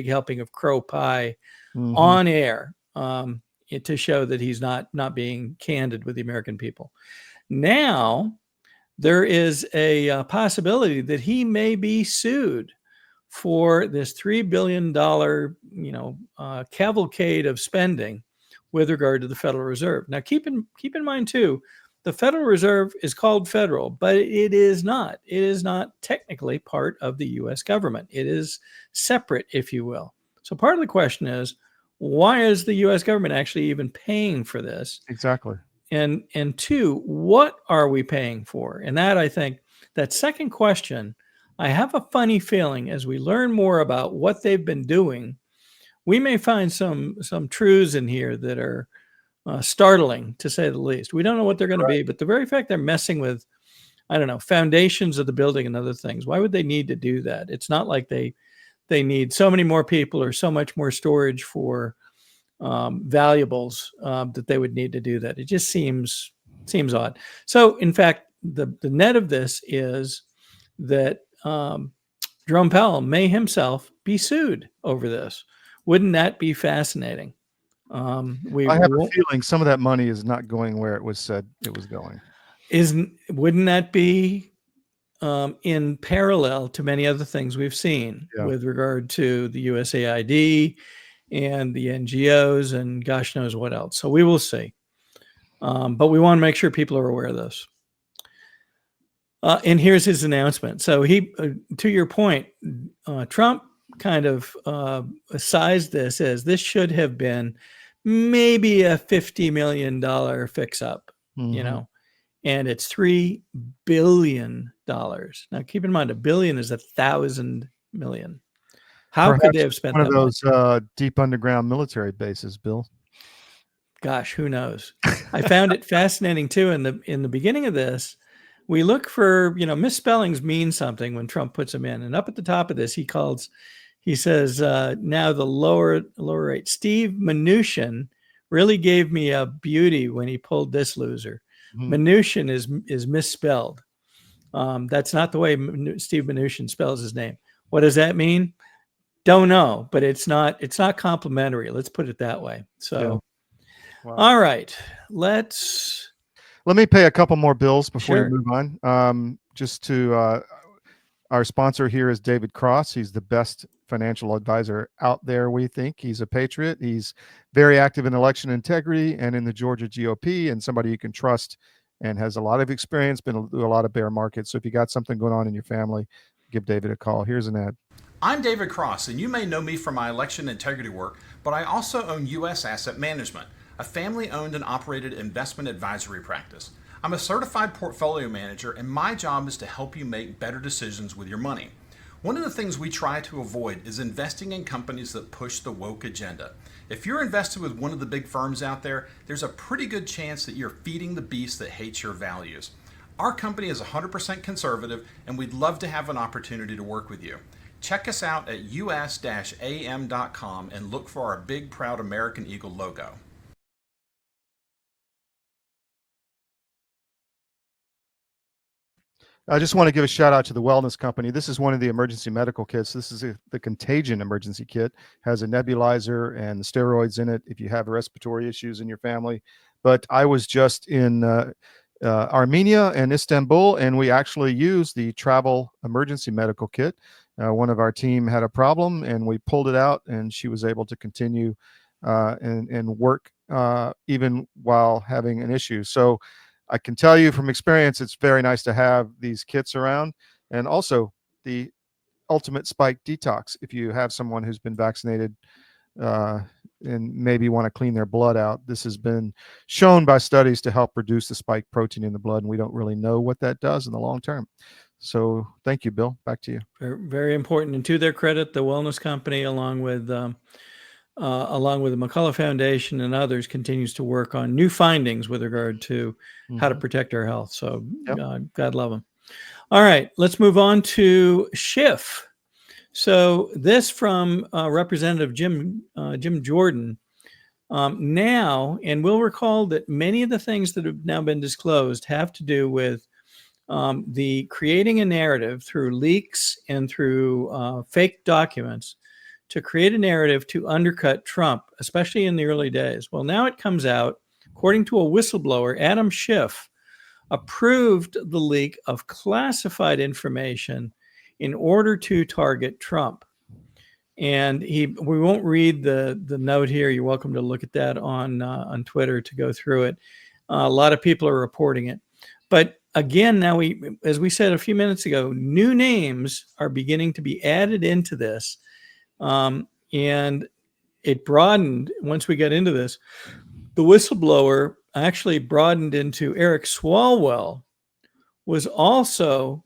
helping of crow pie on air to show that he's not being candid with the American people. Now, there is a possibility that he may be sued for this $3 billion, cavalcade of spending with regard to the Federal Reserve. Now, keep in mind too, the Federal Reserve is called federal, but it is not. It is not technically part of the U.S. government. It is separate, if you will. So part of the question is, why is the U.S. government actually even paying for this? Exactly. And two, what are we paying for? And that, I think, that second question, I have a funny feeling as we learn more about what they've been doing, we may find some truths in here that are startling, to say the least. We don't know what they're going to be, but the very fact they're messing with, foundations of the building and other things, why would they need to do that? It's not like they need so many more people or so much more storage for valuables that they would need to do that. It just seems odd. So, in fact, the net of this is that Jerome Powell may himself be sued over this. Wouldn't that be fascinating? I have a feeling some of that money is not going where it was said it was going. Wouldn't that be in parallel to many other things we've seen with regard to the USAID and the NGOs and gosh knows what else? So we will see. But we want to make sure people are aware of this. And here's his announcement. So he, to your point, Trump kind of sized this as this should have been maybe a $50 million fix-up, and it's $3 billion. Now, keep in mind, $1 billion is 1,000 million. How could they have spent one of that those deep underground military bases, Bill? Gosh, who knows? I found it fascinating too. In the beginning of this, we look for misspellings mean something when Trump puts them in, and up at the top of this, he says now the lower right. Steve Mnuchin really gave me a beauty when he pulled this loser. Mnuchin is misspelled. That's not the way Steve Mnuchin spells his name. What does that mean? Don't know, but it's not complimentary. Let's put it that way. So, All right, let me pay a couple more bills before we move on. Just to our sponsor here is David Cross. He's the best financial advisor out there. We think he's a patriot. He's very active in election integrity and in the Georgia GOP, and somebody you can trust and has a lot of experience, been through a lot of bear markets. So if you got something going on in your family, give David a call. Here's an ad. I'm David Cross, and you may know me from my election integrity work, but I also own U.S. Asset Management, a family-owned and operated investment advisory practice. I'm a certified portfolio manager, and my job is to help you make better decisions with your money. One of the things we try to avoid is investing in companies that push the woke agenda. If you're invested with one of the big firms out there, there's a pretty good chance that you're feeding the beast that hates your values. Our company is 100% conservative, and we'd love to have an opportunity to work with you. Check us out at us-am.com and look for our big, proud American Eagle logo. I just want to give a shout out to the Wellness Company. This is one of the emergency medical kits. This is the Contagion emergency kit. Has a nebulizer and the steroids in it if you have respiratory issues in your family. But I was just in Armenia and Istanbul, and we actually used the travel emergency medical kit. One of our team had a problem, and we pulled it out, and she was able to continue and work even while having an issue. So I can tell you from experience, it's very nice to have these kits around, and also the ultimate spike detox. If you have someone who's been vaccinated and maybe want to clean their blood out, this has been shown by studies to help reduce the spike protein in the blood, and we don't really know what that does in the long term. So thank you, Bill. Back to you. Very, very important. And to their credit, the Wellness Company, along with the McCullough Foundation and others, continues to work on new findings with regard to how to protect our health. So God love them. All right, let's move on to Schiff. So this from Representative Jim Jordan. Now, and we'll recall that many of the things that have now been disclosed have to do with the creating a narrative through leaks and through fake documents to create a narrative to undercut Trump, especially in the early days. Well, now it comes out, according to a whistleblower, Adam Schiff approved the leak of classified information in order to target Trump. And we won't read the note here. You're welcome to look at that on Twitter to go through it. A lot of people are reporting it. But again, now as we said a few minutes ago, new names are beginning to be added into this. And it broadened once we got into this. The whistleblower actually broadened into Eric Swalwell, was also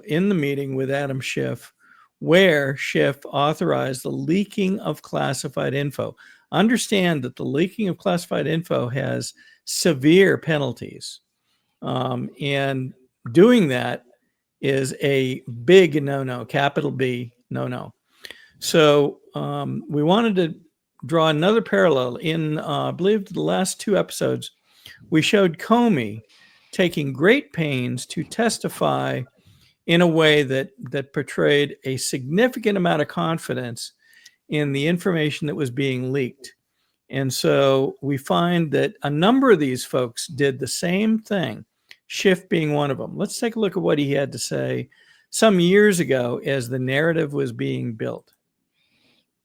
in the meeting with Adam Schiff, where Schiff authorized the leaking of classified info. Understand that the leaking of classified info has severe penalties. And doing that is a big no-no, capital B no-no. So we wanted to draw another parallel. In, I believe, the last two episodes, we showed Comey taking great pains to testify in a way that portrayed a significant amount of confidence in the information that was being leaked. And so we find that a number of these folks did the same thing, Schiff being one of them. Let's take a look at what he had to say some years ago as the narrative was being built.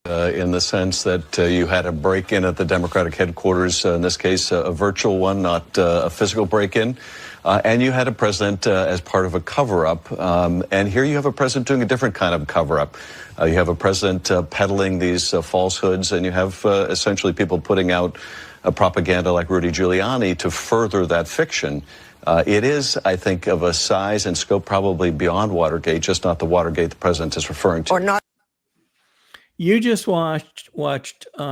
In the sense that you had a break-in at the Democratic headquarters, in this case, a virtual one, not a physical break-in. And you had a president as part of a cover-up. And here you have a president doing a different kind of cover-up. You have a president peddling these falsehoods, and you have essentially people putting out propaganda like Rudy Giuliani to further that fiction. It is, I think, of a size and scope probably beyond Watergate, just not the Watergate the president is referring to. Or not. You just watched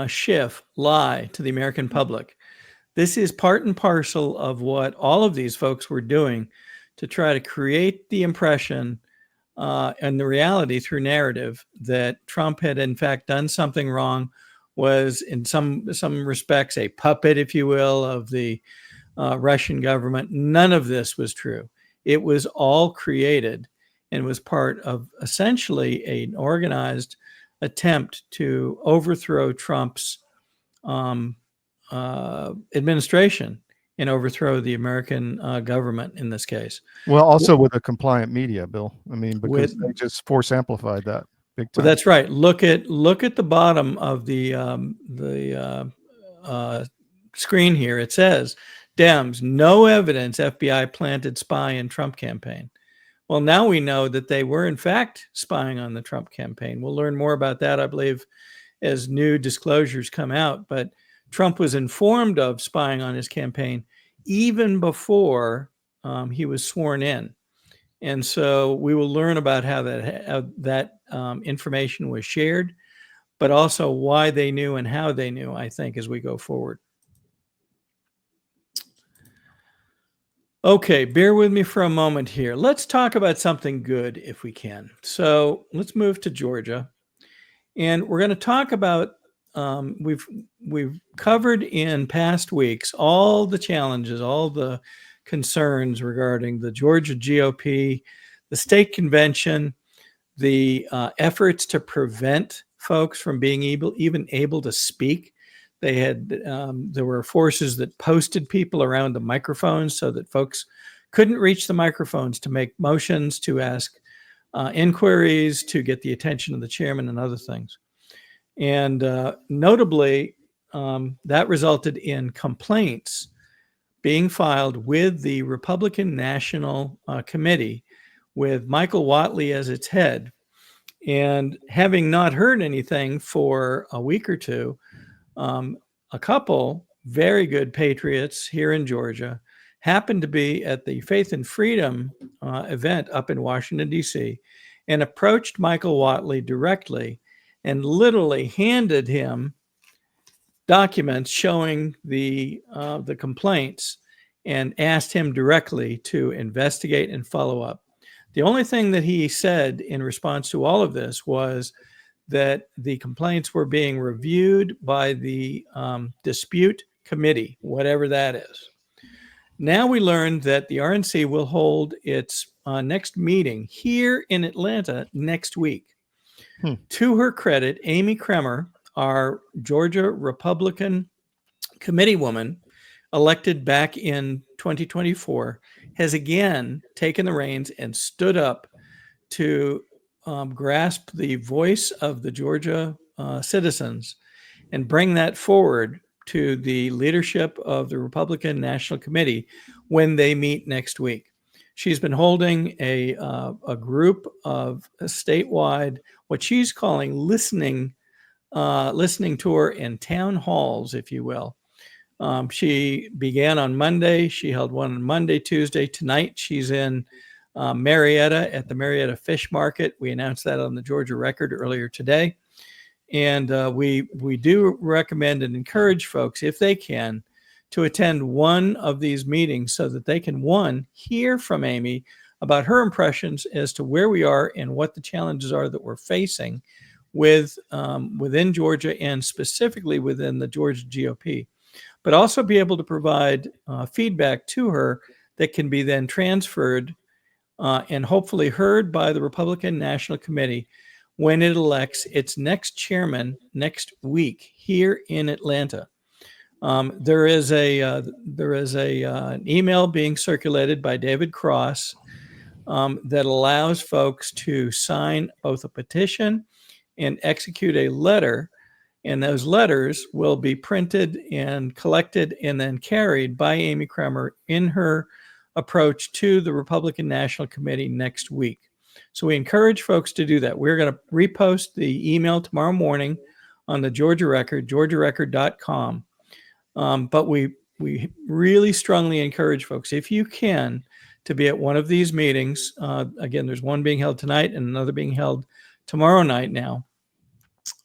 Schiff lie to the American public. This is part and parcel of what all of these folks were doing to try to create the impression and the reality through narrative that Trump had in fact done something wrong, was in some respects a puppet, if you will, of the Russian government. None of this was true. It was all created and was part of essentially an organized attempt to overthrow Trump's administration and overthrow the American government in this case. Well, also with a compliant media, Bill. I mean, because they just force amplified that big time. Well, that's right. Look at the bottom of the screen here. It says, Dems, no evidence FBI planted spy in Trump campaign. Well, now we know that they were, in fact, spying on the Trump campaign. We'll learn more about that, I believe, as new disclosures come out. But Trump was informed of spying on his campaign even before he was sworn in. And so we will learn about how that information was shared, but also why they knew and how they knew, I think, as we go forward. Okay, bear with me for a moment here. Let's talk about something good if we can. So let's move to Georgia. And we're going to talk about, we've covered in past weeks all the challenges, all the concerns regarding the Georgia GOP, the state convention, the efforts to prevent folks from being even able to speak. They had there were forces that posted people around the microphones so that folks couldn't reach the microphones to make motions, to ask inquiries, to get the attention of the chairman and other things. And notably, that resulted in complaints being filed with the Republican National Committee, with Michael Whatley as its head. And having not heard anything for a week or two, a couple very good patriots here in Georgia happened to be at the Faith and Freedom event up in Washington, D.C., and approached Michael Whatley directly and literally handed him documents showing the complaints and asked him directly to investigate and follow up. The only thing that he said in response to all of this was that the complaints were being reviewed by the dispute committee, whatever that is. Now we learned that the RNC will hold its next meeting here in Atlanta next week. To her credit, Amy Kremer, our Georgia Republican committee woman, elected back in 2024, has again taken the reins and stood up to grasp the voice of the Georgia citizens and bring that forward to the leadership of the Republican National Committee when they meet next week. She's been holding a group of statewide, what she's calling listening tour and town halls, if you will. She began on Monday. She held one on Monday, Tuesday. Tonight, she's in Marietta at the Marietta Fish Market. We announced that on the Georgia Record earlier today. And we do recommend and encourage folks, if they can, to attend one of these meetings so that they can, one, hear from Amy about her impressions as to where we are and what the challenges are that we're facing within Georgia and specifically within the Georgia GOP, but also be able to provide feedback to her that can be then transferred and hopefully heard by the Republican National Committee when it elects its next chairman next week here in Atlanta. There is an email being circulated by David Cross that allows folks to sign both a petition and execute a letter, and those letters will be printed and collected and then carried by Amy Kremer in her approach to the Republican National Committee next week. So we encourage folks to do that. We're going to repost the email tomorrow morning on the Georgia Record, georgiarecord.com. But we really strongly encourage folks, if you can, to be at one of these meetings. Again, there's one being held tonight and another being held tomorrow night now,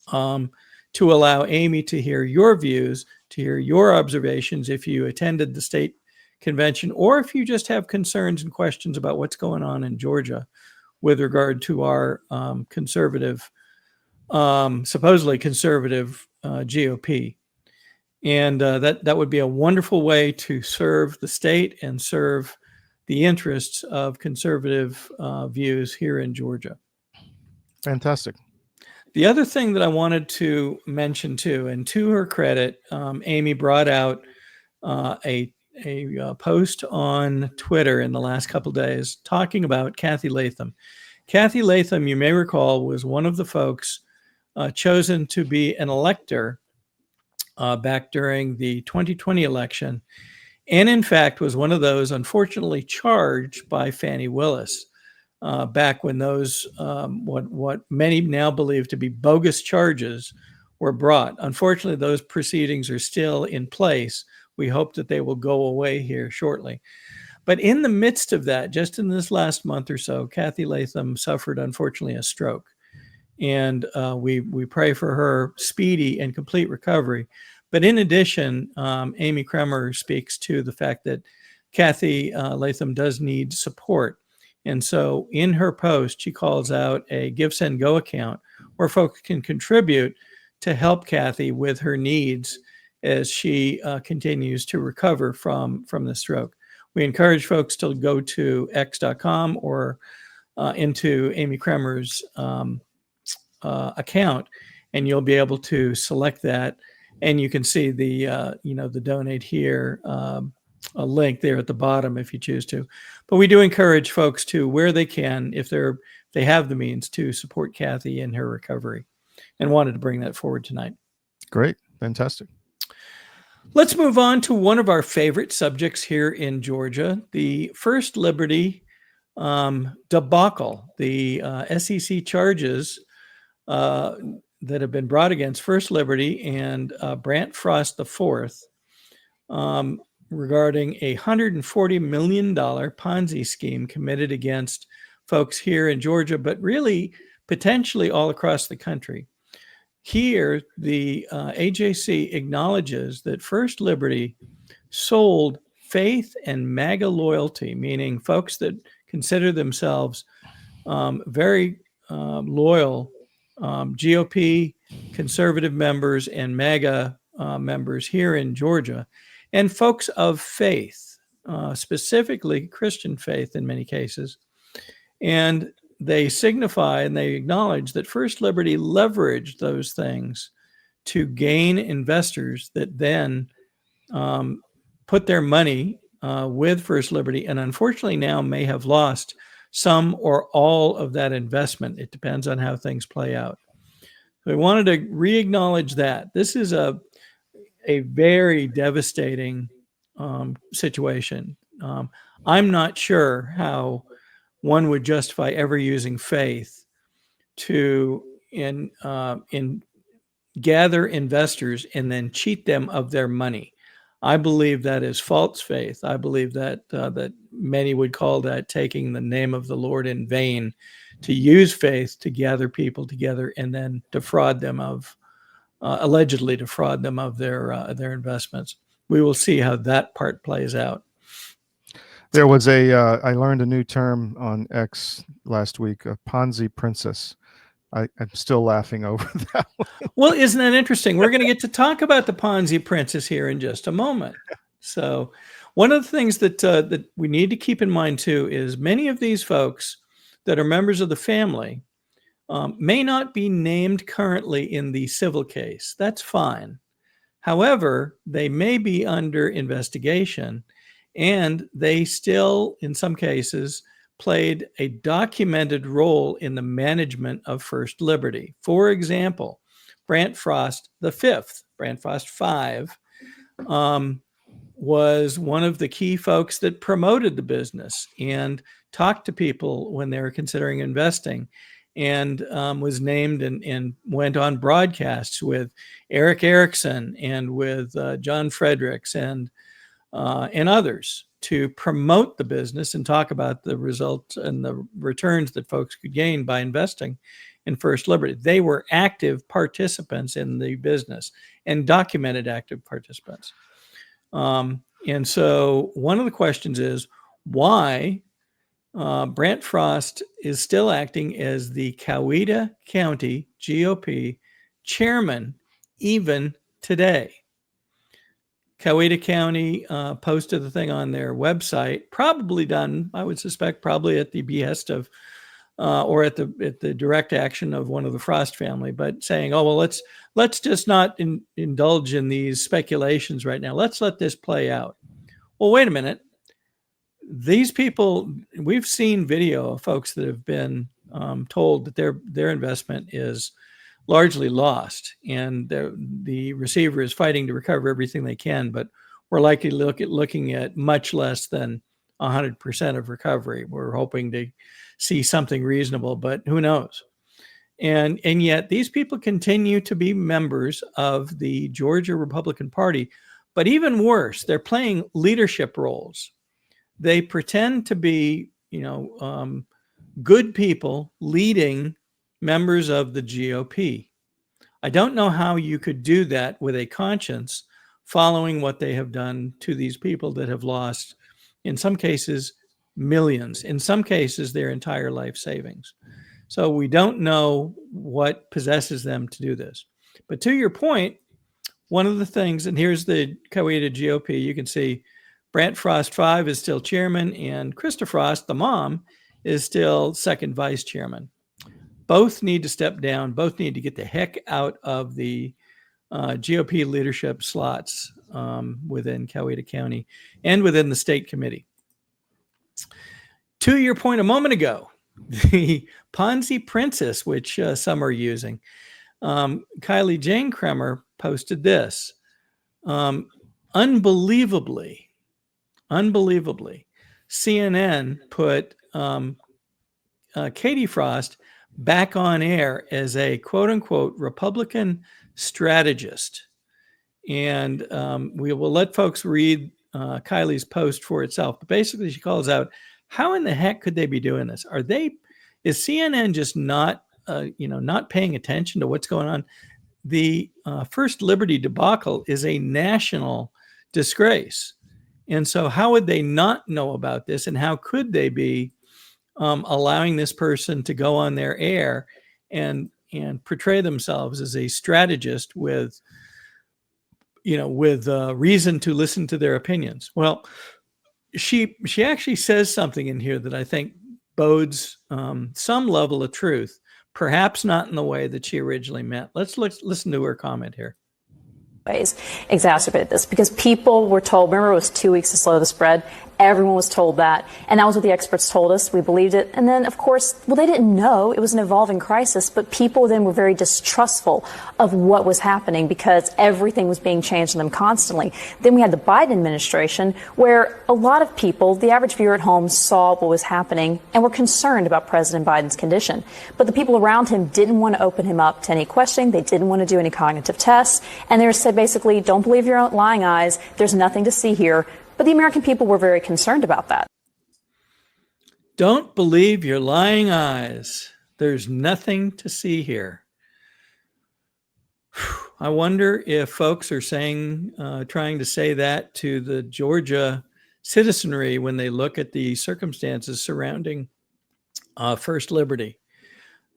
to allow Amy to hear your views, to hear your observations if you attended the state convention, or if you just have concerns and questions about what's going on in Georgia with regard to our supposedly conservative GOP. And that would be a wonderful way to serve the state and serve the interests of conservative views here in Georgia. Fantastic. The other thing that I wanted to mention too, and to her credit, Amy brought out a post on Twitter in the last couple of days talking about Kathy Latham. Kathy Latham, you may recall, was one of the folks chosen to be an elector back during the 2020 election, and in fact was one of those unfortunately charged by Fani Willis back when those what many now believe to be bogus charges were brought. Unfortunately, those proceedings are still in place. We hope that they will go away here shortly. But in the midst of that, just in this last month or so, Kathy Latham suffered, unfortunately, a stroke. And we pray for her speedy and complete recovery. But in addition, Amy Kremer speaks to the fact that Kathy Latham does need support. And so in her post, she calls out a Give, Send, Go account where folks can contribute to help Kathy with her needs as she continues to recover from the stroke. We encourage folks to go to x.com or into Amy Kremer's account, and you'll be able to select that. And you can see the donate here a link there at the bottom if you choose to. But we do encourage folks to, where they can, if they have the means, to support Kathy in her recovery, and wanted to bring that forward tonight. Great. Fantastic. Let's move on to one of our favorite subjects here in Georgia, the First Liberty debacle. The SEC charges that have been brought against First Liberty and Brant Frost IV regarding a $140 million Ponzi scheme committed against folks here in Georgia, but really potentially all across the country. Here, the AJC acknowledges that First Liberty sold faith and MAGA loyalty, meaning folks that consider themselves very loyal GOP conservative members and MAGA members here in Georgia, and folks of faith, specifically Christian faith in many cases. And they signify and they acknowledge that First Liberty leveraged those things to gain investors that then put their money with First Liberty, and unfortunately now may have lost some or all of that investment. It depends on how things play out. So I wanted to re-acknowledge that. This is a very devastating situation. I'm not sure how one would justify ever using faith to gather investors and then cheat them of their money. I believe that is false faith. I believe that that many would call that taking the name of the Lord in vain, to use faith to gather people together and then defraud them of, allegedly defraud them of their investments. We will see how that part plays out. There was I learned a new term on X last week, a Ponzi princess. I'm still laughing over that one. Well, isn't that interesting? We're going to get to talk about the Ponzi princess here in just a moment. So one of the things that that we need to keep in mind too is many of these folks that are members of the family may not be named currently in the civil case. That's fine. However, they may be under investigation, and they still, in some cases, played a documented role in the management of First Liberty. For example, Brant Frost V, Brant Frost V, was one of the key folks that promoted the business and talked to people when they were considering investing, and was named and went on broadcasts with Eric Erickson and with John Fredericks and others to promote the business and talk about the results and the returns that folks could gain by investing in First Liberty. They were active participants in the business and documented active participants. And so one of the questions is why Brant Frost is still acting as the Coweta County GOP chairman even today. Coweta County posted the thing on their website, probably done, I would suspect, probably at the behest of or at the direct action of one of the Frost family, but saying, oh, well, let's just not indulge in these speculations right now. Let's let this play out. Well, wait a minute. These people, we've seen video of folks that have been told that their investment is largely lost, and the receiver is fighting to recover everything they can, but we're likely looking at much less than 100% of recovery. We're hoping to see something reasonable, but who knows? And yet these people continue to be members of the Georgia Republican Party, but even worse, they're playing leadership roles. They pretend to be, good people leading members of the GOP. I don't know how you could do that with a conscience following what they have done to these people that have lost, in some cases, millions, in some cases, their entire life savings. So we don't know what possesses them to do this. But to your point, one of the things, and here's the Coweta GOP, you can see Brant Frost V is still chairman, and Krista Frost, the mom, is still second vice chairman. Both need to step down. Both need to get the heck out of the GOP leadership slots within Coweta County and within the state committee. To your point a moment ago, the Ponzi princess, which some are using, Kylie Jane Kremer posted this. Unbelievably, CNN put Katie Frost back on air as a quote unquote Republican strategist. And we will let folks read Kylie's post for itself. But basically, she calls out, how in the heck could they be doing this? Is CNN just not paying attention to what's going on? The First Liberty debacle is a national disgrace. And so how would they not know about this? And how could they be allowing this person to go on their air and portray themselves as a strategist with reason to listen to their opinions? Well, she actually says something in here that I think bodes some level of truth, perhaps not in the way that she originally meant. Let's listen to her comment here. Ways exacerbated this because people were told, remember, it was 2 weeks to slow the spread. Everyone was told that. And that was what the experts told us. We believed it. And then, of course, well, they didn't know it was an evolving crisis, but people then were very distrustful of what was happening because everything was being changed on them constantly. Then we had the Biden administration where a lot of people, the average viewer at home, saw what was happening and were concerned about President Biden's condition. But the people around him didn't want to open him up to any questioning. They didn't want to do any cognitive tests. And they said, basically, don't believe your own lying eyes. There's nothing to see here. But the American people were very concerned about that. Don't believe your lying eyes. There's nothing to see here. I wonder if folks are trying to say that to the Georgia citizenry when they look at the circumstances surrounding First Liberty.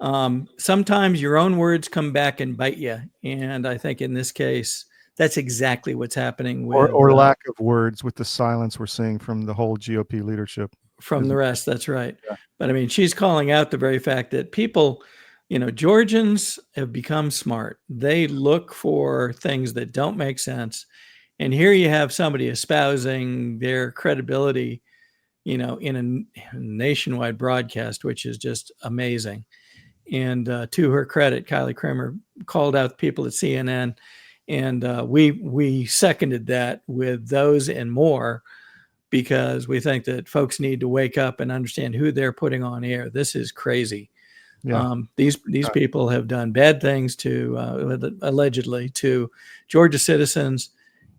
Sometimes your own words come back and bite you. And I think in this case, that's exactly what's happening with or lack of words with the silence we're seeing from the whole GOP leadership. From the rest, that's right. Yeah. But I mean, she's calling out the very fact that people, Georgians have become smart. They look for things that don't make sense. And here you have somebody espousing their credibility, in a nationwide broadcast, which is just amazing. And to her credit, Kylie Kramer called out the people at CNN. And we seconded that with those and more because we think that folks need to wake up and understand who they're putting on air. This is crazy. Yeah. These people have done bad things allegedly to Georgia citizens,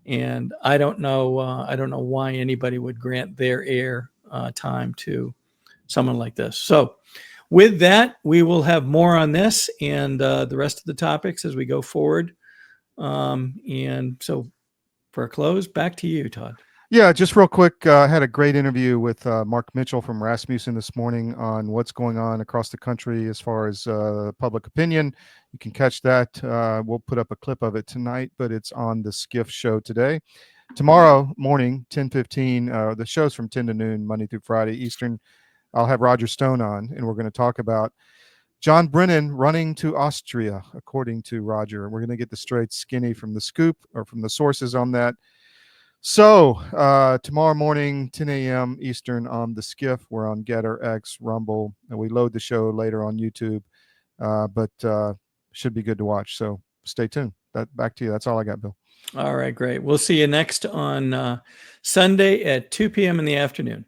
and I don't know why anybody would grant their air time to someone like this. So, with that, we will have more on this and the rest of the topics as we go forward. And so for a close, back to you, Todd. Yeah, just real quick, I had a great interview with Mark Mitchell from Rasmussen this morning on what's going on across the country as far as public opinion. You can catch that. We'll put up a clip of it tonight, but it's on the Skiff show today. Tomorrow morning, 10:15, the show's from 10 to noon, Monday through Friday Eastern. I'll have Roger Stone on, and we're going to talk about John Brennan running to Austria, according to Roger. We're going to get the straight skinny from the scoop or from the sources on that. So tomorrow morning, 10 a.m. Eastern on the Skiff. We're on Gettr, X, Rumble, and we load the show later on YouTube. But should be good to watch. So stay tuned. Back to you. That's all I got, Bill. All right, great. We'll see you next on Sunday at 2 p.m. in the afternoon.